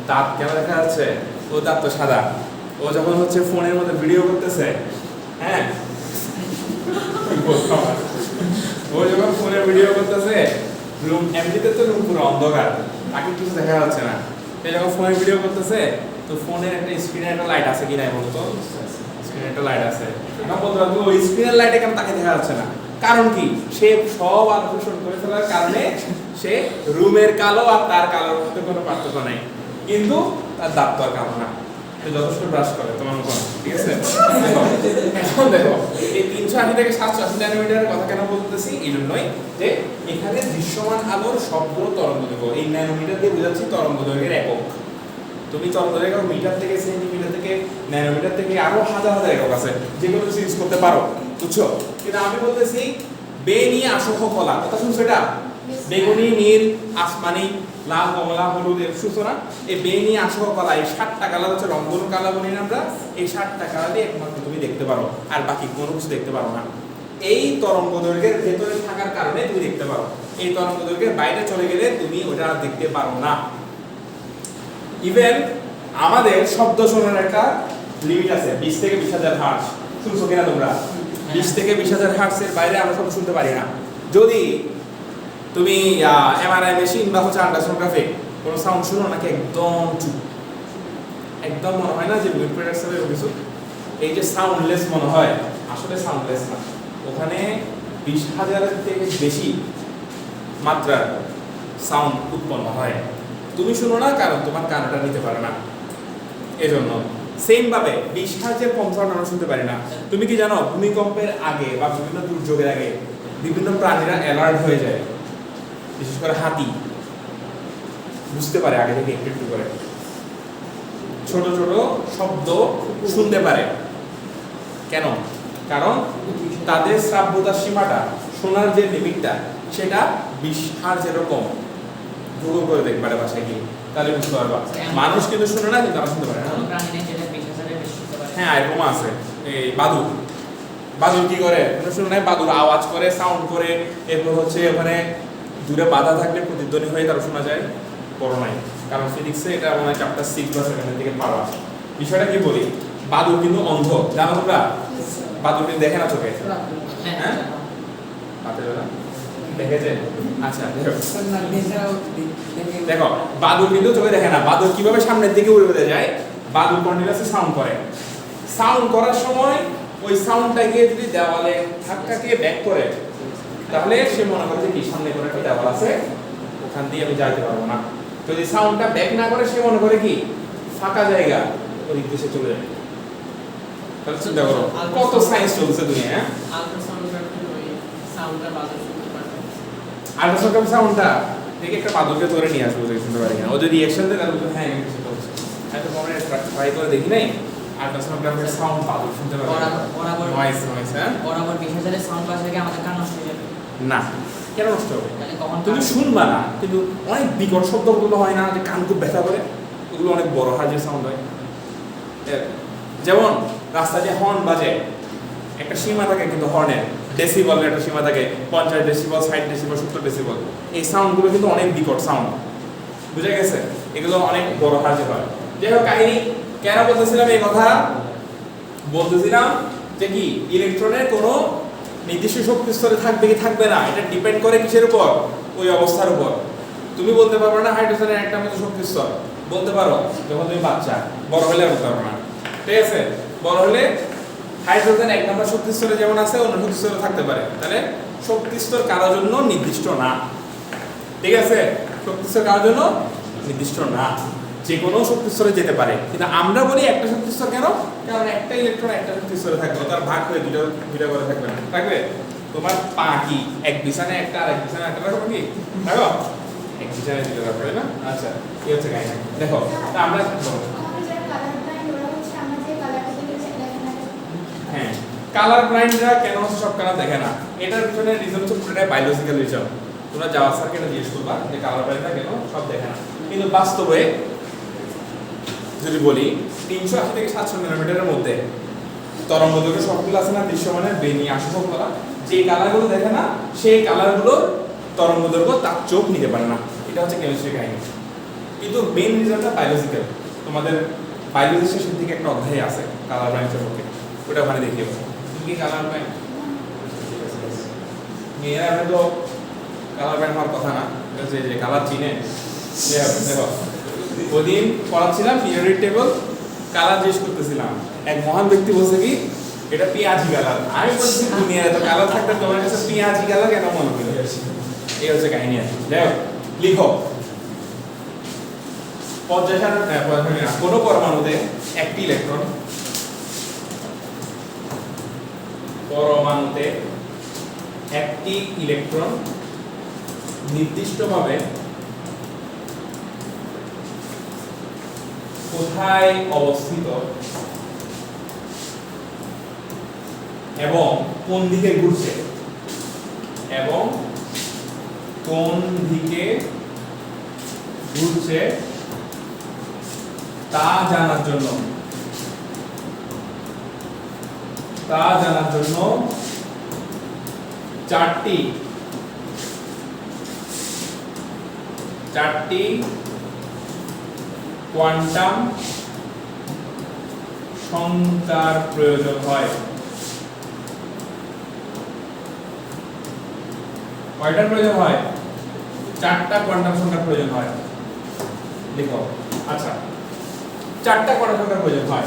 দাঁত কেন দেখা যাচ্ছে? ও দাঁত তো সাদা। ও যখন হচ্ছে ফোনের মধ্যে ভিডিও করতেছে, হ্যাঁ, ও যখন ফোনে ভিডিও করতেছে, রুম এমনিতে তো রুম পুরো অন্ধকার, তাকে কিছু দেখা যাচ্ছে না। সে যখন ফোনে ভিডিও করতেছে, তো ফোনের একটা স্ক্রিনে একটা লাইট আছে কি নাই বলতো? স্ক্রিনে একটা লাইট আছে। এখন বলতে পারবো ওই স্ক্রিনের লাইটে কেন তাকে দেখা যাচ্ছে না? কারণ কি? সে সব আলো শোষণ করে ফেলার কারণে সে রুমের কালো আর তার কালোর মধ্যে কোনো পার্থক্য নাই, কিন্তু তার দাঁত তো আর কালো না, সে যথেষ্ট ব্রাশ করে তোমার মতো, ঠিক আছে? এখন দেখো এই 380 থেকে 780 ন্যানোমিটারের কথা কেন বলতেছি? এই জন্যই যে এখানে দৃশ্যমান আলোর সবগুলো তরঙ্গ দৈর্ঘ্য, এই ন্যানোমিটার দিয়ে বোঝাচ্ছি তরঙ্গ দৈর্ঘ্যের একক। তুমি তরঙ্গ দৈর্ঘ্য মিটার থেকে, সেন্টিমিটার থেকে, ন্যানোমিটার থেকে আরো হাজার হাজার একক আছে, যেগুলো তুমি ইউজ করতে পারো, বুঝছো? কিন্তু আমি বলতেছি বেনি আসহ কলা, কথা শুনছো? এটা বেগুনি, নীল, আসমানি, লাল, কমলা, হলুদ, শুনছো না? এই বেনি আসহ কলা, এই 7টা কালার হচ্ছে রংধনু কালার বলি না আমরা। এই 7টা কালার দিয়ে একমাত্র তুমি দেখতে পারো, আর বাকি কোনো কিছু দেখতে পারো না। এই তরঙ্গ দৈর্ঘ্যের ভেতরে থাকার কারণে তুমি দেখতে পারো, এই তরঙ্গ দৈর্ঘ্যের বাইরে চলে গেলে তুমি ওটা আর দেখতে পারো না। ইভেন আমাদের শব্দ শোনার একটা লিমিট আছে, 20 থেকে 20,000 হার্টজ। শুনছো কিনা তোমরা? 20 থেকে 20,000 হার্টজের বাইরে আমরা শব্দ শুনতে পারি না। যদি তুমি এমআরআই মেশিন বা হচ্ছে আল্ট্রাসোনোগ্রাফি কোনো সাউন্ড শুনো, নাকি একদম চুপ, একদম মনে হয় না যে ভিপ্রেটার সাথে কিছু, এই যে সাউন্ডলেস মনে হয়, আসলে সাউন্ডলেস না। ওখানে 20,000 থেকে বেশি মাত্রার সাউন্ড উৎপন্ন হয়। তুমি শুনো না কারণ তোমার কানটা নিতে পারে না, এজন্য। সেম ভাবে 20 হার্টজের কম সাউন্ড আমরা শুনতে পারি না। তুমি কি জানো ভূমিকম্পের আগে বা বিভিন্ন দুর্যোগের আগে বিভিন্ন প্রাণীরা অ্যালার্ট হয়ে যায়, বিশেষ করে হাতি বুঝতে পারে আগে থেকে একটু একটু করে, ছোট ছোট শব্দ শুনতে পারে। কেন? কারণ তাদের শ্রাব্যতার সীমাটা, শোনার যে লিমিটটা, সেটা 20 হার্টজের কম। গুগল করে দেখতে পারে বাসায় গিয়ে, তাহলে বুঝতে পারবা। মানুষ কিন্তু শুনে না, কিন্তু আমরা শুনতে পারি না। হ্যাঁ, এরকম আছে। এই বাদুর, বাদুর কি করে শুনে নাই? বাদুর আওয়াজ করে, সাউন্ড করে, এরপর হচ্ছে ওখানে দূরে বাধা থাকলে প্রতিধ্বনি হয়ে তারা শোনা যায়। পড়ো নাই, কারণ ফিজিক্সে এটা মনে হয় চ্যাপ্টার 6 বা 7 থেকে পারো। বিষয়টা কি বলি, বাদুর কিন্তু অন্ধ, জানো তোমরা? বাদুর কিন্তু দেখে না চোখে, হ্যাঁ হাতে ধরা দেখেছে? আচ্ছা দেখো, বাদুর কিন্তু চোখে দেখে না। বাদুর কিভাবে সামনের দিকে উড়ে যায়? বাদুর কন্টিনিউয়াসলি সাউন্ড করে। সাউন্ড করার সময় ওই সাউন্ডটাকে যদি দেওয়ালে ধাক্কা দিয়ে ব্যাক করে, তাহলে সে মনে করে যে কি সামনে কোনো একটা দেওয়াল আছে, ওখান দিয়ে আমি যাইতে পারবো না। যদি সাউন্ডটা ব্যাক না করে, সে মনে করে কি ফাঁকা জায়গা, ওই দিকে চলে যাবে। তাহলে চিন্তা করো কত সায়েন্স চলছে দুনিয়ায়। হ্যাঁ, আল্ট্রাসাউন্ড সাউন্ডটা দেখে একটা বাদুরকে ধরে নিয়ে আসবো, শুনতে পারি না। ও যদি রিঅ্যাকশন দেয় তাহলে হ্যাঁ আমি কিছু বলছি, এত কমে ট্রাই করে দেখি নাই। আল্ট্রাসাউন্ডের সাউন্ড বাদুর শুনতে পারে, বরাবর নয়েজ নয়েজ। হ্যাঁ, বরাবর 20,000 সাউন্ড পাস থেকে আমাদের কান নষ্ট হয়ে যাবে। না কেন নষ্ট হবে? তাহলে কখন তুমি শুনবা না, কিন্তু অনেক বিকট শব্দগুলো হয় না যে কান খুব ব্যথা করে, ওগুলো অনেক বড় হাজের সাউন্ড হয়। যেমন রাস্তায় যে হর্ন বাজে, একটা সীমা থাকে কিন্তু হর্নের, ডেসিবলের একটা সীমা থাকে, 50 ডেসিবল, 60 ডেসিবল, 70 ডেসিবল। এই সাউন্ডগুলো কিন্তু অনেক বিকট সাউন্ড, বুঝা গেছে? এগুলো অনেক বড় হাজে হয়। যাই হোক, কাহিনী কেন বলতেছিলাম এই কথা? বলতেছিলাম যে কি ইলেকট্রনের কোনো নির্দিষ্ট শক্তি স্তরে থাকবে কি থাকবে না, এটা ডিপেন্ড করে কিসের উপর? ওই অবস্থার উপর। তুমি বলতে পারবে না হাইড্রোজেনের একটা মতো শক্তি স্তর, বলতে পারো যখন তুমি বাচ্চা, বড় হলে বলতে পারবে না। ঠিক আছে, বড় হলে হাইড্রোজেন এক নম্বর শক্তি স্তরে যেমন আছে, অন্য শক্তি স্তরে থাকতে পারে। তাহলে শক্তি স্তর কারোর জন্য নির্দিষ্ট না। ঠিক আছে, শক্তি স্তর কারোর জন্য নির্দিষ্ট না, যে কোনো শক্তি স্তরে যেতে পারে। কিন্তু আমরা বলি একটা শক্তি স্তর কেন? কারণ একটা ইলেকট্রন একটা শক্তি স্তরে থাকবে, তার ভাগ হয়ে দুইটা করে থাকবে না, থাকবে। তোমার পা কি এক বিছানায় একটা, আর এক বিছানায় একটা রাখবো কি? রাখো এক বিছানায় দুটো রাখবে না। আচ্ছা, কি হচ্ছে কাহিনী দেখো। তা আমরা হ্যাঁ, কালার ব্লাইন্ডরা কেন সব কালার দেখে না? এটার পিছনে রিজন হচ্ছে পুরোটাই বায়োলজিক্যাল রিজন। তোমরা যাওয়ার স্যারকে জিজ্ঞেস করবা যে কালার ব্লাইন্ডরা কেন সব দেখে না। কিন্তু বাস্তবে যদি বলি 380 থেকে 700 ন্যানোমিটারের মধ্যে তরঙ্গদৈর্ঘ্য সবগুলো আছে না, দৃশ্যমানের বেনি আসে সবগুলো, যে কালারগুলো দেখে না সেই কালারগুলো তরঙ্গদৈর্ঘ্য তার চোখ নিতে পারে না। এটা হচ্ছে কেমিস্ট্রি কাহিনী। কিন্তু মেইন রিজনটা বায়োলজিক্যাল। তোমাদের বায়োলজি সেশন থেকে একটা অধ্যায় আছে কালার ব্লাইন্ড সম্পর্কে, ওটা ওখানে দেখিয়ে দেবো। তুমি কি কালার ব্লাইন্ড? মেয়েরা আমরা তো কালার ব্লাইন্ড হওয়ার কথা না, যে কালার চিনে। দেখো, ওদিন পড়াচ্ছিলাম পিরিয়ডিক টেবল, কালার জিজ্ঞেস করতেছিলাম, এক মহান ব্যক্তি বলছে কি এটা পেঁয়াজি কালার। আমি বলছি দুনিয়ায় এত কালার থাকতে তোমার কাছে পেঁয়াজি কালার কেন মনে হলো? এই হচ্ছে কাহিনী। আছে দেখো, লিখো পর্যায় সারণী। কোনো পরমাণুতে একটি ইলেকট্রন, পরমাণুতে একটি ইলেকট্রন নির্দিষ্টভাবে কোথায় অবস্থিত এবং কোন দিকে ঘুরছে, এবং কোন দিকে ঘুরছে তা জানার জন্য চারটি কোয়ান্টাম সংখ্যার প্রয়োজন হয়। কয়টার প্রয়োজন হয়? 4টা কোয়ান্টাম সংখ্যার প্রয়োজন হয়। দেখো, আচ্ছা 4টা কোয়ান্টাম সংখ্যার প্রয়োজন হয়।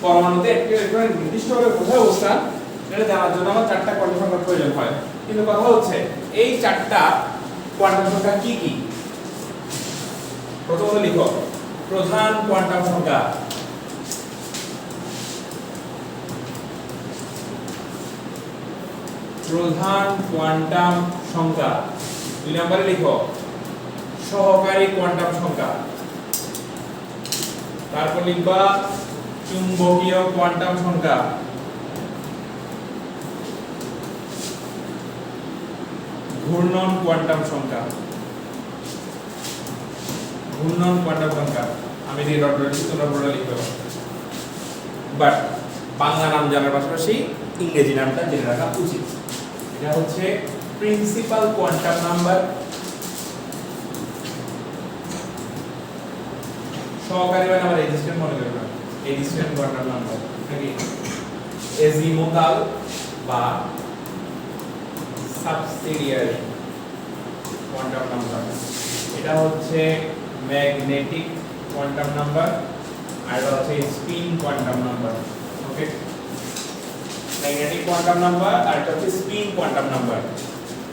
পরমাণুতে একটি ইলেকট্রন নির্দিষ্টভাবে কোথায় অবস্থান এটা জানার জন্য আমার 4টা কোয়ান্টাম সংখ্যার প্রয়োজন হয়। কিন্তু কথা হচ্ছে এই 4টা কোয়ান্টাম সংখ্যা কি কি? প্রথমত লিখো প্রধান কোয়ান্টাম সংখ্যা। প্রধান কোয়ান্টাম সংখ্যা। 2 নম্বরে লিখো সহকারী কোয়ান্টাম সংখ্যা। তারপর লিখবা চুম্বকীয় কোয়ান্টাম সংখ্যা। ঘূর্ণন কোয়ান্টাম সংখ্যা। ঘূর্ণন কোয়ান্টাম সংখ্যা আমি যে ডট ডট লিখি তোমরা পুরো লিখবে, বাট বাংলা নাম জানার পাশাপাশি ইংরেজি নামটা জেনে রাখা উচিত। এটা হচ্ছে প্রিন্সিপাল কোয়ান্টাম নাম্বার, সহকারী মানে আমরা রেজিস্ট্যান্ট মনে করি না, রেজিস্ট্যান্ট কোয়ান্টাম নাম্বার নাকি এজিমুথাল বা সাবসিডিয়ারি কোয়ান্টাম নাম্বার। এটা হচ্ছে ম্যাগনেটিক কোয়ান্টাম নাম্বার আর এটা হচ্ছে স্পিন কোয়ান্টাম নাম্বার। ওকে, ম্যাগনেটিক কোয়ান্টাম নাম্বার আর এটা হচ্ছে স্পিন কোয়ান্টাম নাম্বার।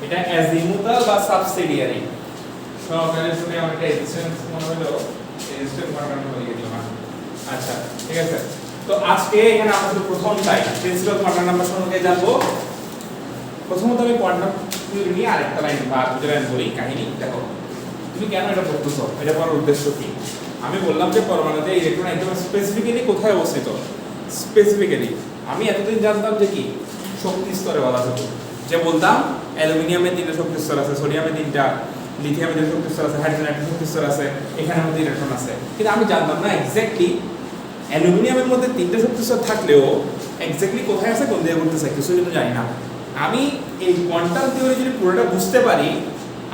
এটা অ্যাজিমুথাল বা সাবসিডিয়ারি। সহকারী শুনে আমার একটা রেজিস্ট্যান্স মনে হলো, রেজিস্ট্যান্ট কোয়ান্টাম নাম্বার লিখে দিলাম। আচ্ছা ঠিক আছে, তো আজকে এখানে আমরা শুধু প্রথমটাই প্রিন্সিপাল কোয়ান্টাম নাম্বার সম্পর্কে জানবো। প্রথমত আমি কোয়ান্টাম থিওরি নিয়ে আরেকটা লাইন বা দুটো লাইন বলি কাহিনী। দেখো তুমি কেন এটা পড়তেছো, এটা পড়ার উদ্দেশ্য কি? আমি বললাম যে পরমাণুতে ইলেকট্রন একদম স্পেসিফিক্যালি কোথায় অবস্থিত। স্পেসিফিক্যালি আমি এতদিন জানতাম যে কি শক্তি স্তরে বলা যেত, যে বলতাম অ্যালুমিনিয়ামে 3টা শক্তি স্তর আছে, সোডিয়ামে 3টা, লিথিয়ামে 2টা শক্তি স্তর আছে, হাইড্রোজেনে 1টা শক্তি স্তর আছে, এখানের মধ্যে ইলেকট্রন আছে। কিন্তু আমি জানতাম না এক্স্যাক্টলি অ্যালুমিনিয়ামের মধ্যে 3টা শক্তি স্তর থাকলেও এক্স্যাক্টলি কোথায় আছে, কোন দিকে ঘুরতেছে কিছু কিন্তু জানি না। আমি এই কোয়ান্টাম থিওরি যদি পুরোটা বুঝতে পারি,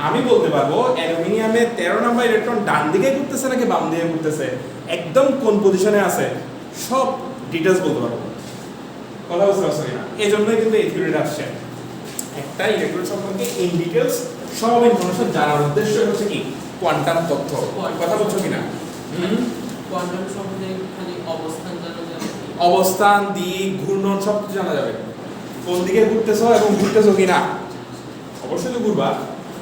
আমি বলতে পারবো অ্যালুমিনিয়ামে 13 নম্বর ইলেকট্রন ডান দিকে ঘুরতেছে নাকি বাম দিকে ঘুরতেছে, একদম কোন পজিশনে আছে, সব ডিটেইলস বলতে পারবো। কথা বুঝতে পারছো কিনা? এই জন্যই কিন্তু এই থিওরিটা আসছে, একটা ইলেকট্রন সম্পর্কে ইন ডিটেইলস সব ইনফরমেশন জানার উদ্দেশ্য হচ্ছে কি কোয়ান্টাম তথ্য। কথা বলছো কিনা? কোয়ান্টাম সম্বন্ধে খালি অবস্থান জানা যাবে, অবস্থান, দিক, ঘূর্ণন সব কিছু জানা যাবে, কোন দিকে ঘুরতেছো এবং ঘুরতেছো কিনা। অবশ্যই তো ঘুরবা,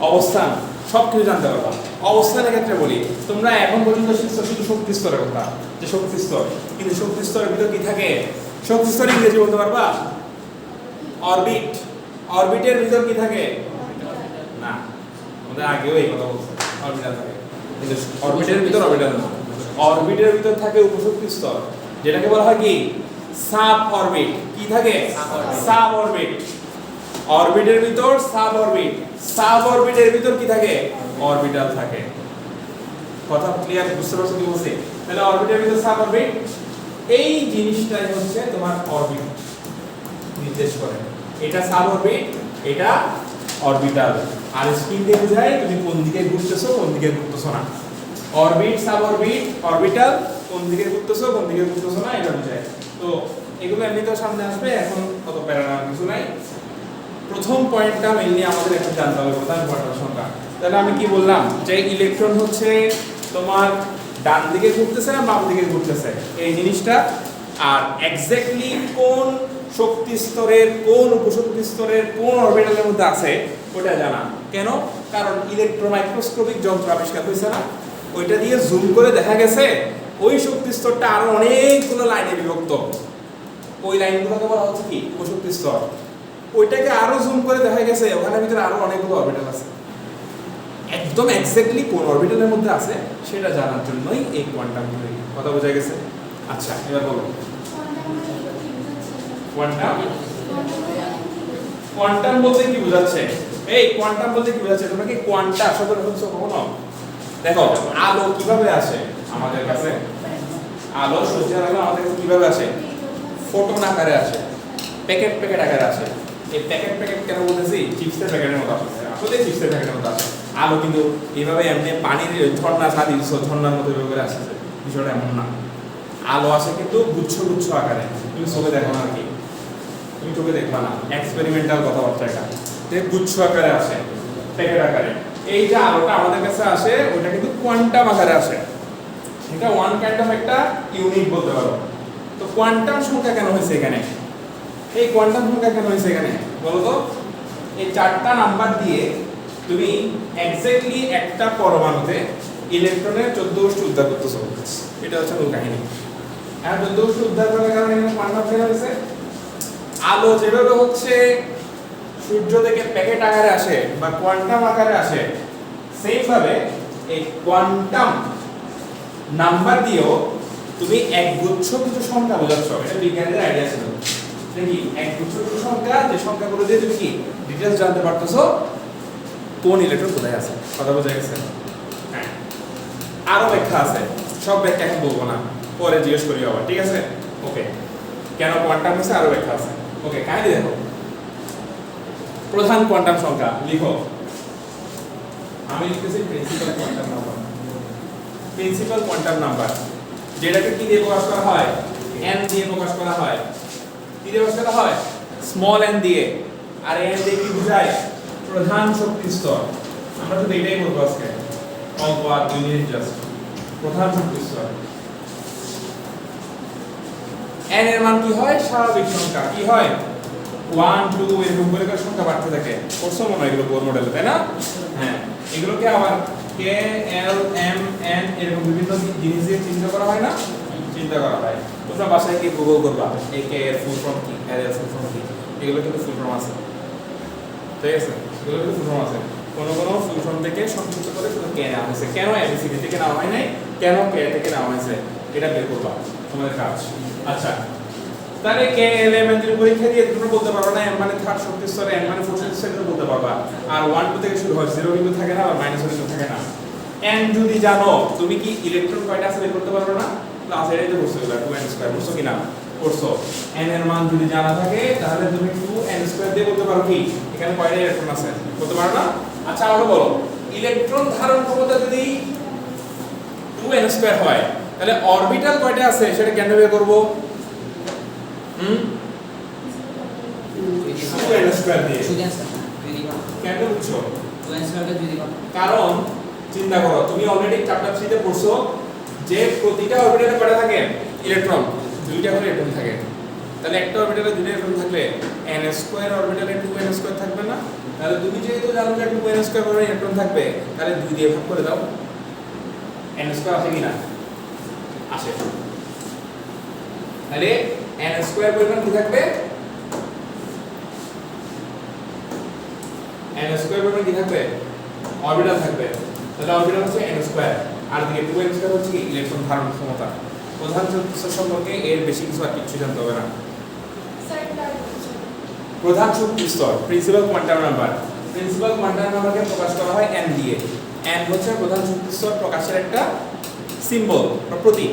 অবস্থান সব কিছু জানতে পারবা। অবস্থানের ক্ষেত্রে বলি, তোমরা এখন পর্যন্ত শিখছো শুধু শক্তি স্তরের কথা, যে শক্তি স্তর, কিন্তু শক্তি স্তরের ভিতর কি থাকে? শক্তি স্তর ইংরেজি বলতে পারবা? অরবিট। অরবিটের ভিতর কি থাকে? না, আমাদের আগেও এই কথা বলছে, অরবিটাল থাকে, কিন্তু অরবিটের ভিতর অরবিটাল না। অরবিটের ভিতর থাকে উপশক্তি স্তর, যেটাকে বলা হয় কি সাব অরবিট। কি থাকে? Sub orbit. অরবিটের ভিতর সাব অরবিট, সাব অরবিটের ভিতর কি থাকে? অরবিটাল থাকে। কথা ক্লিয়ার? বুঝতে পারছো কি বলছি? তাহলে অরবিটের ভিতর সাব অরবিট, এই জিনিসটাই হচ্ছে তোমার অরবিট নির্দেশ করে। এটা সাব অরবিট, এটা অরবিটাল। আর স্পিন দিয়ে বোঝায় তুমি কোন দিকে ঘুরতেছো, কোন দিকে ঘুরতেছো না। অরবিট, সাব অরবিট, অরবিটাল, কোন দিকে ঘুরতেছো, কোন দিকে ঘুরতেছো না, এটা বোঝায়। তো এগুলো এমনিতেও সামনে আসবে, এখন কত প্যারাগ্রাফ কিছু নাই। প্রথম পয়েন্টটা মেইনলি আমাদের এখন জানতে হবে প্রধান কোয়ান্টাম সংখ্যা। তাহলে আমি কি বললাম, যে ইলেকট্রন হচ্ছে তোমার ডান দিকে ঘুরতেছে না বাম দিকে ঘুরতেছে এই জিনিসটা, আর এক্স্যাক্টলি কোন শক্তি স্তরের, কোন উপশক্তি স্তরের, কোন অরবিটালের মধ্যে আছে ওটা জানা। কেন? কারণ ইলেকট্রোমাইক্রোস্কোপিক যন্ত্র আবিষ্কার হয়েছে না, ওইটা দিয়ে জুম করে দেখা গেছে ওই শক্তি স্তরটা আরো অনেকগুলো লাইনে বিভক্ত। ওই লাইনগুলোকে বলা হচ্ছে কি উপশক্তি স্তর। ওইটাকে আরো জুম করে দেখা গেছে ওখানের ভিতরে আরো অনেকগুলো অরবিটাল আছে। একদম এক্স্যাক্টলি কোন অরবিটালের মধ্যে আছে সেটা জানার জন্যই এই কোয়ান্টাম থিওরি। কথা বোঝা গেছে? আচ্ছা এবার বলো কোয়ান্টাম। কোয়ান্টাম বলতে কি বোঝাচ্ছে? এই কোয়ান্টাম বলতে কি বোঝাচ্ছে? তোমরা কি কোয়ান্টা শব্দ শুনছো কখনো? দেখো আলো কিভাবে আসে আমাদের কাছে, আলো সূর্যের আলো আমাদের কাছে কিভাবে আসে? ফোটন আকারে আসে, প্যাকেট প্যাকেট আকারে আসে। এই প্যাকেট প্যাকেট কেন বলতেছি? চিপসের প্যাকেটের মতো আসে, আসলে চিপসের প্যাকেটের মতো আসে। আলো কিন্তু এইভাবে এমনি পানির ঝর্ণা ছাড়ি ঝর্ণার মতো এইভাবে করে আসে, বিষয়টা এমন না। আলো আসে কিন্তু গুচ্ছ গুচ্ছ আকারে। তুমি চোখে দেখো না আর কি, তুমি চোখে দেখবা না, এক্সপেরিমেন্টাল কথাবার্তা এটা। গুচ্ছ আকারে আসে, প্যাকেট আকারে। এই যে আলোটা আমাদের কাছে আসে ওটা কিন্তু কোয়ান্টাম আকারে আসে। এটা ওয়ান কাইন্ড অফ একটা ইউনিট বলতে পারো। তো কোয়ান্টাম সংখ্যা কেন হয়েছে এখানে? এই কোয়ান্টাম সংখ্যা কেন হয়েছে এখানে বলো তো? এই 4টা নাম্বার দিয়ে তুমি এক্স্যাক্টলি একটা পরমাণুতে ইলেকট্রনের 14 অষ্টু উদ্ধার করতেছো, এটা হচ্ছে মূল কাহিনী। আর 14 অষ্টু উদ্ধার করার কারণে এখানে কোয়ান্টাম কেন হয়েছে? আলো যেভাবে হচ্ছে সূর্য থেকে প্যাকেট আকারে আসে বা কোয়ান্টাম আকারে আসে, সেম ভাবে এই কোয়ান্টাম নাম্বার দিয়েও তুমি এক গুচ্ছ কিছু সংখ্যা বোঝাচ্ছ। এটা বিজ্ঞানীদের আইডিয়া ছিল নাকি এক গুচ্ছ কিছু সংখ্যা, যে সংখ্যাগুলো দিয়ে তুমি কি ডিটেইলস জানতে পারতেছো কোন ইলেকট্রন কোথায় আছে। কথা বোঝা গেছে? হ্যাঁ, আরো ব্যাখ্যা আছে, সব ব্যাখ্যা এখন বলবো না, পরে জিজ্ঞেস করি আবার, ঠিক আছে? ওকে, কেন কোয়ান্টাম হয়েছে আরো ব্যাখ্যা আছে। ওকে, কাহিনী দেখো। প্রধান কোয়ান্টাম সংখ্যা লিখো, আমি লিখতেছি principal quantum number. Principal quantum number যেটাকে কি দিয়ে প্রকাশ করা হয় n দিয়ে প্রকাশ করা হয় কি দিয়ে প্রকাশ করা হয় স্মল n দিয়ে আর n দিয়ে কি বোঝায় প্রধান শক্তি স্তর আমরা তো এটাই বলবো আজকে অল্প আর 2 মিনিট জাস্ট প্রধান শক্তি স্তর n এর মান কি হয় স্বাভাবিক সংখ্যা কি হয় 1 2 এরকম করে সংখ্যা বাড়তে থাকে কোর্স মনে হয় এগুলো বোর মডেলে তাই না হ্যাঁ এগুলোকে আবার k l m n এরকম বিভিন্ন জিনিস দিয়ে চিন্তা করা হয় না চিন্তা করা হয় তোমরা বাসায় কি গুগল করবা এই k এর ফুল ফর্ম কি l এর ফুল ফর্ম কি এগুলো কিন্তু ফুল ফর্ম আছে ঠিক আছে এগুলো কিন্তু ফুল ফর্ম আছে কোন ফুল ফর্ম থেকে সংক্ষিপ্ত করে শুধু k নেওয়া হয়েছে কেন abcd থেকে নেওয়া হয় নাই কেন k থেকে নেওয়া হয়েছে এটা বের করবা তোমাদের কাজ আচ্ছা তাহলে k l m n এর পরীক্ষা দিয়ে তোমরা বলতে পারবে না m মানে থার্ড শক্তি স্তর n মানে ফোর্থ শক্তি স্তর বলতে পারবা আর 1 2 থেকে শুরু হয় 0 কিন্তু থাকে না আর মাইনাস কিন্তু থাকে না n যদি জানো তুমি কি ইলেকট্রন কয়টা আছে বের করতে পারবে না ক্লাস এটাই তো করছো 2n স্কয়ার করছো কিনা করছো n এর মান যদি জানা থাকে তাহলে তুমি 2n স্কয়ার দিয়ে বলতে পারো কি এখানে কয়টা ইলেকট্রন আছে বলতে পারো না আচ্ছা আমাকে বলো ইলেকট্রন ধারণ ক্ষমতা যদি 2n স্কয়ার হয় তাহলে অরবিটাল কয়টা আছে সেটা কেন বের করব 2n স্কয়ার দিয়ে কেন বুঝছো কারণ চিন্তা করো তুমি অলরেডি চ্যাপ্টার 3 তে পড়ছো যে প্রতিটা অরবিটালে কয়টা থাকে ইলেকট্রন দুইটা করে ইলেকট্রন থাকে তাহলে একটা অরবিটালে দুইটা ইলেকট্রন থাকলে n স্কয়ার অরবিটালে 2n স্কয়ার থাকবে না তাহলে তুমি যেহেতু জানো যে 2n স্কয়ার করে ইলেকট্রন থাকবে তাহলে 2 দিয়ে ভাগ করে দাও n স্কয়ার আছে কিনা আসে তাহলে n স্কয়ার পরিমাণ কি থাকবে n স্কয়ার পরিমাণ কি থাকবে অরবিটাল থাকবে তাহলে অরবিটাল হচ্ছে n স্কয়ার আর দিকে 2n স্কয়ার হচ্ছে কি ইলেকট্রন ধারণ ক্ষমতা প্রধান শক্তি স্তর সম্পর্কে এর বেশি কিছু আর কিছু জানতে হবে না প্রধান শক্তি স্তর principal quantum number principal quantum নাম্বারকে প্রকাশ করা হয় n দিয়ে n হচ্ছে প্রধান শক্তি স্তর প্রকাশের একটা সিম্বল বা প্রতীক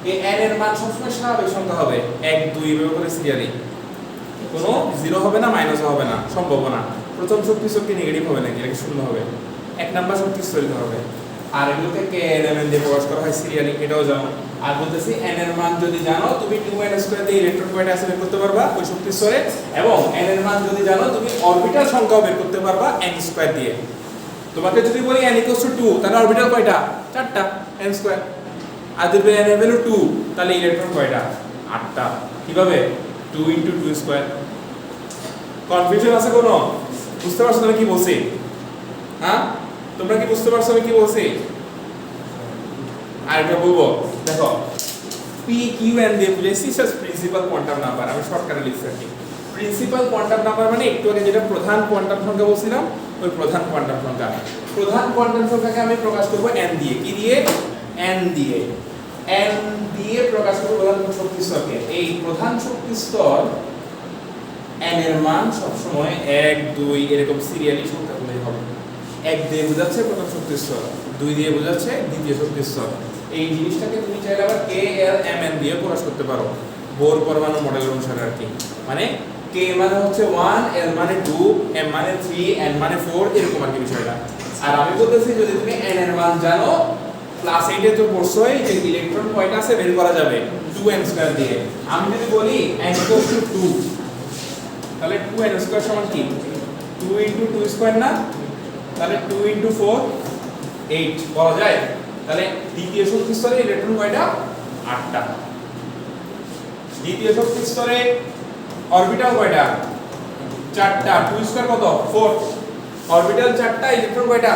এই n এর মান সবসময় স্বাভাবিক সংখ্যা হবে 1 2 এভাবে করে সিরিয়ালি কোনো জিরো হবে না মাইনাস হবে না সম্ভব না প্রথম শক্তি স্তর কি নেগেটিভ হবে নাকি এটা শূন্য হবে এক নাম্বার শক্তি স্তর হবে আর এগুলোকে k l m n দিয়ে প্রকাশ করা হয় সিরিয়ালি এটাও জানো আর বলতেছি n এর মান যদি জানো তুমি 2n স্কয়ার দিয়ে ইলেকট্রন কয়টা আছে বের করতে পারবা ওই শক্তি স্তরে এবং n এর মান যদি জানো তুমি অরবিটাল সংখ্যাও বের করতে পারবা n স্কয়ার দিয়ে তোমাকে যদি বলি n 2 তাহলে অরবিটাল কয়টা চারটা n স্কয়ার আর যদি n এর ভ্যালু 2 তাহলে ইলেকট্রন কয়টা 8টা কিভাবে 2 * 2 স্কয়ার কনফিউশন আছে কোনো বুঝতে পারছো আমি কি বলছি হ্যাঁ তোমরা কি বুঝতে পারছো আমি কি বলছি আর এটা বলবো দেখো p q n দিয়ে বুঝাইছি সেটা প্রিন্সিপাল কোয়ান্টাম নাম্বার আমি শর্টকাটে লিখছি প্রিন্সিপাল কোয়ান্টাম নাম্বার মানে একটু আগে যেটা প্রধান কোয়ান্টাম সংখ্যা বলছিলাম ওই প্রধান কোয়ান্টাম সংখ্যা প্রধান কোয়ান্টাম সংখ্যাকে আমি প্রকাশ করব n দিয়ে কি দিয়ে n দিয়ে প্রকাশ করব প্রধান শক্তি স্তরকে এই প্রধান শক্তি স্তর n এর মান সব সময় 1 2 এরকম সিরিয়ালি সংখ্যাগুলোই হবে 1 দিয়ে বোঝাচ্ছে প্রথম শক্তি স্তর 2 দিয়ে বোঝাচ্ছে দ্বিতীয় শক্তি স্তর এই জিনিসটাকে তুমি চাইলে আবার k l m n দিয়ে প্রকাশ করতে পারো বোর পরমাণু মডেল অনুসারে আর কি মানে k মানে হচ্ছে 1 l মানে 2 m মানে 3 n মানে 4 এরকম আর কি বিষয়টা আর আমি বলতেছি যদি তুমি n এর মান জানো ক্লাস 8 এ তো পড়ছোই যে ইলেকট্রন কয়টা আছে বের করা যাবে 2n স্কয়ার দিয়ে আমি যদি বলি n = 2 তাহলে 2n স্কয়ার সমান কি 2 * 2 স্কয়ার না তাহলে 2 * 4 8 বলা যায় তাহলে দ্বিতীয় শক্তি স্তরে ইলেকট্রন কয়টা 8টা দ্বিতীয় শক্তি স্তরে অরবিটাল কয়টা 4টা 2 স্কয়ার কত 4 অরবিটাল 4টা ইলেকট্রন কয়টা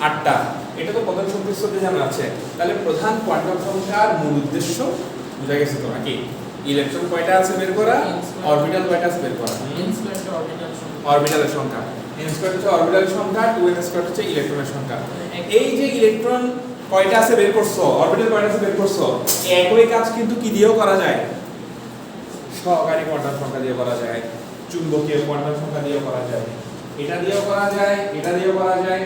8টা এটা তো প্রধান শক্তি স্তরে জানা আছে তাহলে প্রধান কোয়ান্টাম সংখ্যার মূল উদ্দেশ্য বুঝা গেছে তো নাকি ইলেকট্রন কয়টা আছে বের করা অরবিটাল কয়টা আছে বের করা n স্কয়ার টা অরবিটাল সংখ্যা অরবিটালের সংখ্যা n স্কয়ার হচ্ছে অরবিটালের সংখ্যা 2n স্কয়ার হচ্ছে ইলেকট্রনের সংখ্যা এই যে ইলেকট্রন কয়টা আছে বের করছো অরবিটাল কয়টা আছে বের করছো একই কাজ কিন্তু কি দিয়েও করা যায় সহকারী কোয়ান্টাম সংখ্যা দিয়ে করা যায় চুম্বকীয় কোয়ান্টাম সংখ্যা দিয়েও করা যায় এটা দিয়েও করা যায় এটা দিয়েও করা যায়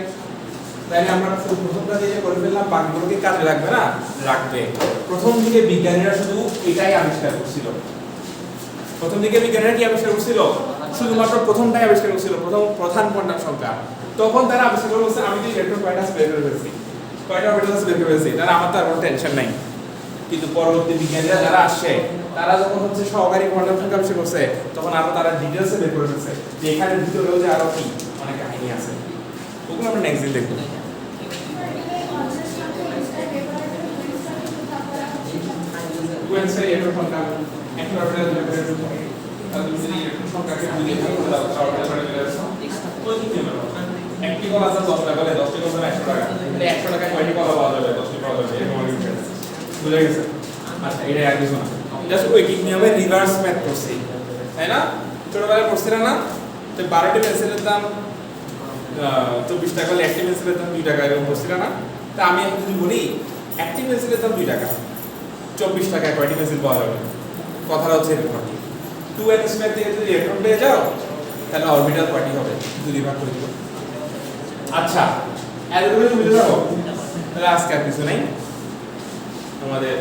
তাহলে আমরা প্রথমটা দিয়ে করে ফেললাম বাকিগুলোকে কাজে লাগবে না রাখবে প্রথম দিকে বিজ্ঞানীরা শুধু এটাই আবিষ্কার করছিল প্রথম দিকে বিজ্ঞানীরা কি আবিষ্কার করছিল শুধুমাত্র প্রথমটাই আবিষ্কার করছিল প্রধান কোয়ান্টাম সংখ্যা তখন তারা আবিষ্কার করেছে আমি যে ইলেকট্রন কয়টা বের করে ফেলছি কয়টা অরবিটাল বের করে ফেলছি তাহলে আমার তো আর কোনো টেনশন নাই কিন্তু পরবর্তী বিজ্ঞানীরা যারা আসছে তারা যখন হচ্ছে সহকারী কোয়ান্টাম সংখ্যা আবিষ্কার করছে তখন আরো তারা ডিটেলসে বের করে ফেলছে যে এখানে ভিতরেও যে আরো কি অনেক কাহিনী আছে ওগুলো আমরা নেক্সট দিন দেখবো কোয়েন্সারি এর সংখ্যা একটা অর্ডার লেভেলের থাকে আর তুমি যদি এর সংখ্যাকে দুই ভাগ করে দাও তাহলে অর্ডার লেভেলের ওই কি নেবে একটি কলা আছে 10 টাকা করে 10 টি কলা 100 টাকা তাহলে 100 টাকায় কয়টি কলা পাওয়া যাবে 10 টি পাওয়া যাবে এরকম অনেক কিছু আছে বুঝা গেছে আচ্ছা এটা আর কিছু না জাস্ট ঐকিক নিয়মে রিভার্স ম্যাথ করছি তাই না ছোটবেলায় পড়ছিলেন না তো 12টি পেন্সিলের দাম 24 টাকা হলে একটি পেন্সিলের দাম 2 টাকা এরকম পড়ছিলেন না তা আমি এখন যদি বলি একটি পেন্সিলের দাম 2 টাকা 24 টাকায় কয়টি পেন্সিল পাওয়া যাবে কথাটা হচ্ছে এরকম 2n স্কয়ার থেকে যদি ইলেকট্রন পেয়ে যাও তাহলে অরবিটাল কয়টি হবে দুই ভাগ করে দিব আচ্ছা এতগুলো বুঝে যাবো তাহলে আজকে আর কিছু নাই আমাদের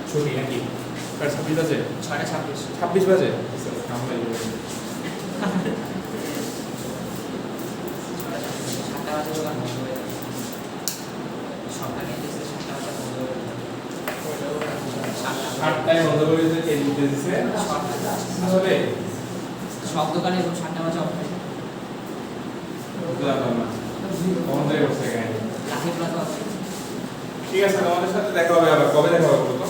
ছুটি নাকি 26 বাজে 26 বাজে আটটায় বন্ধ করে দিতে তেল দিতে দিছে হবে সব দোকানে এবং 7টা বাজে অফ হয় বুঝলাম না বন্ধ হয়ে গেছে কেন লাঠি প্লাজা আছে ঠিক আছে তোমাদের সাথে দেখা হবে আবার কবে দেখা হবে বলো তো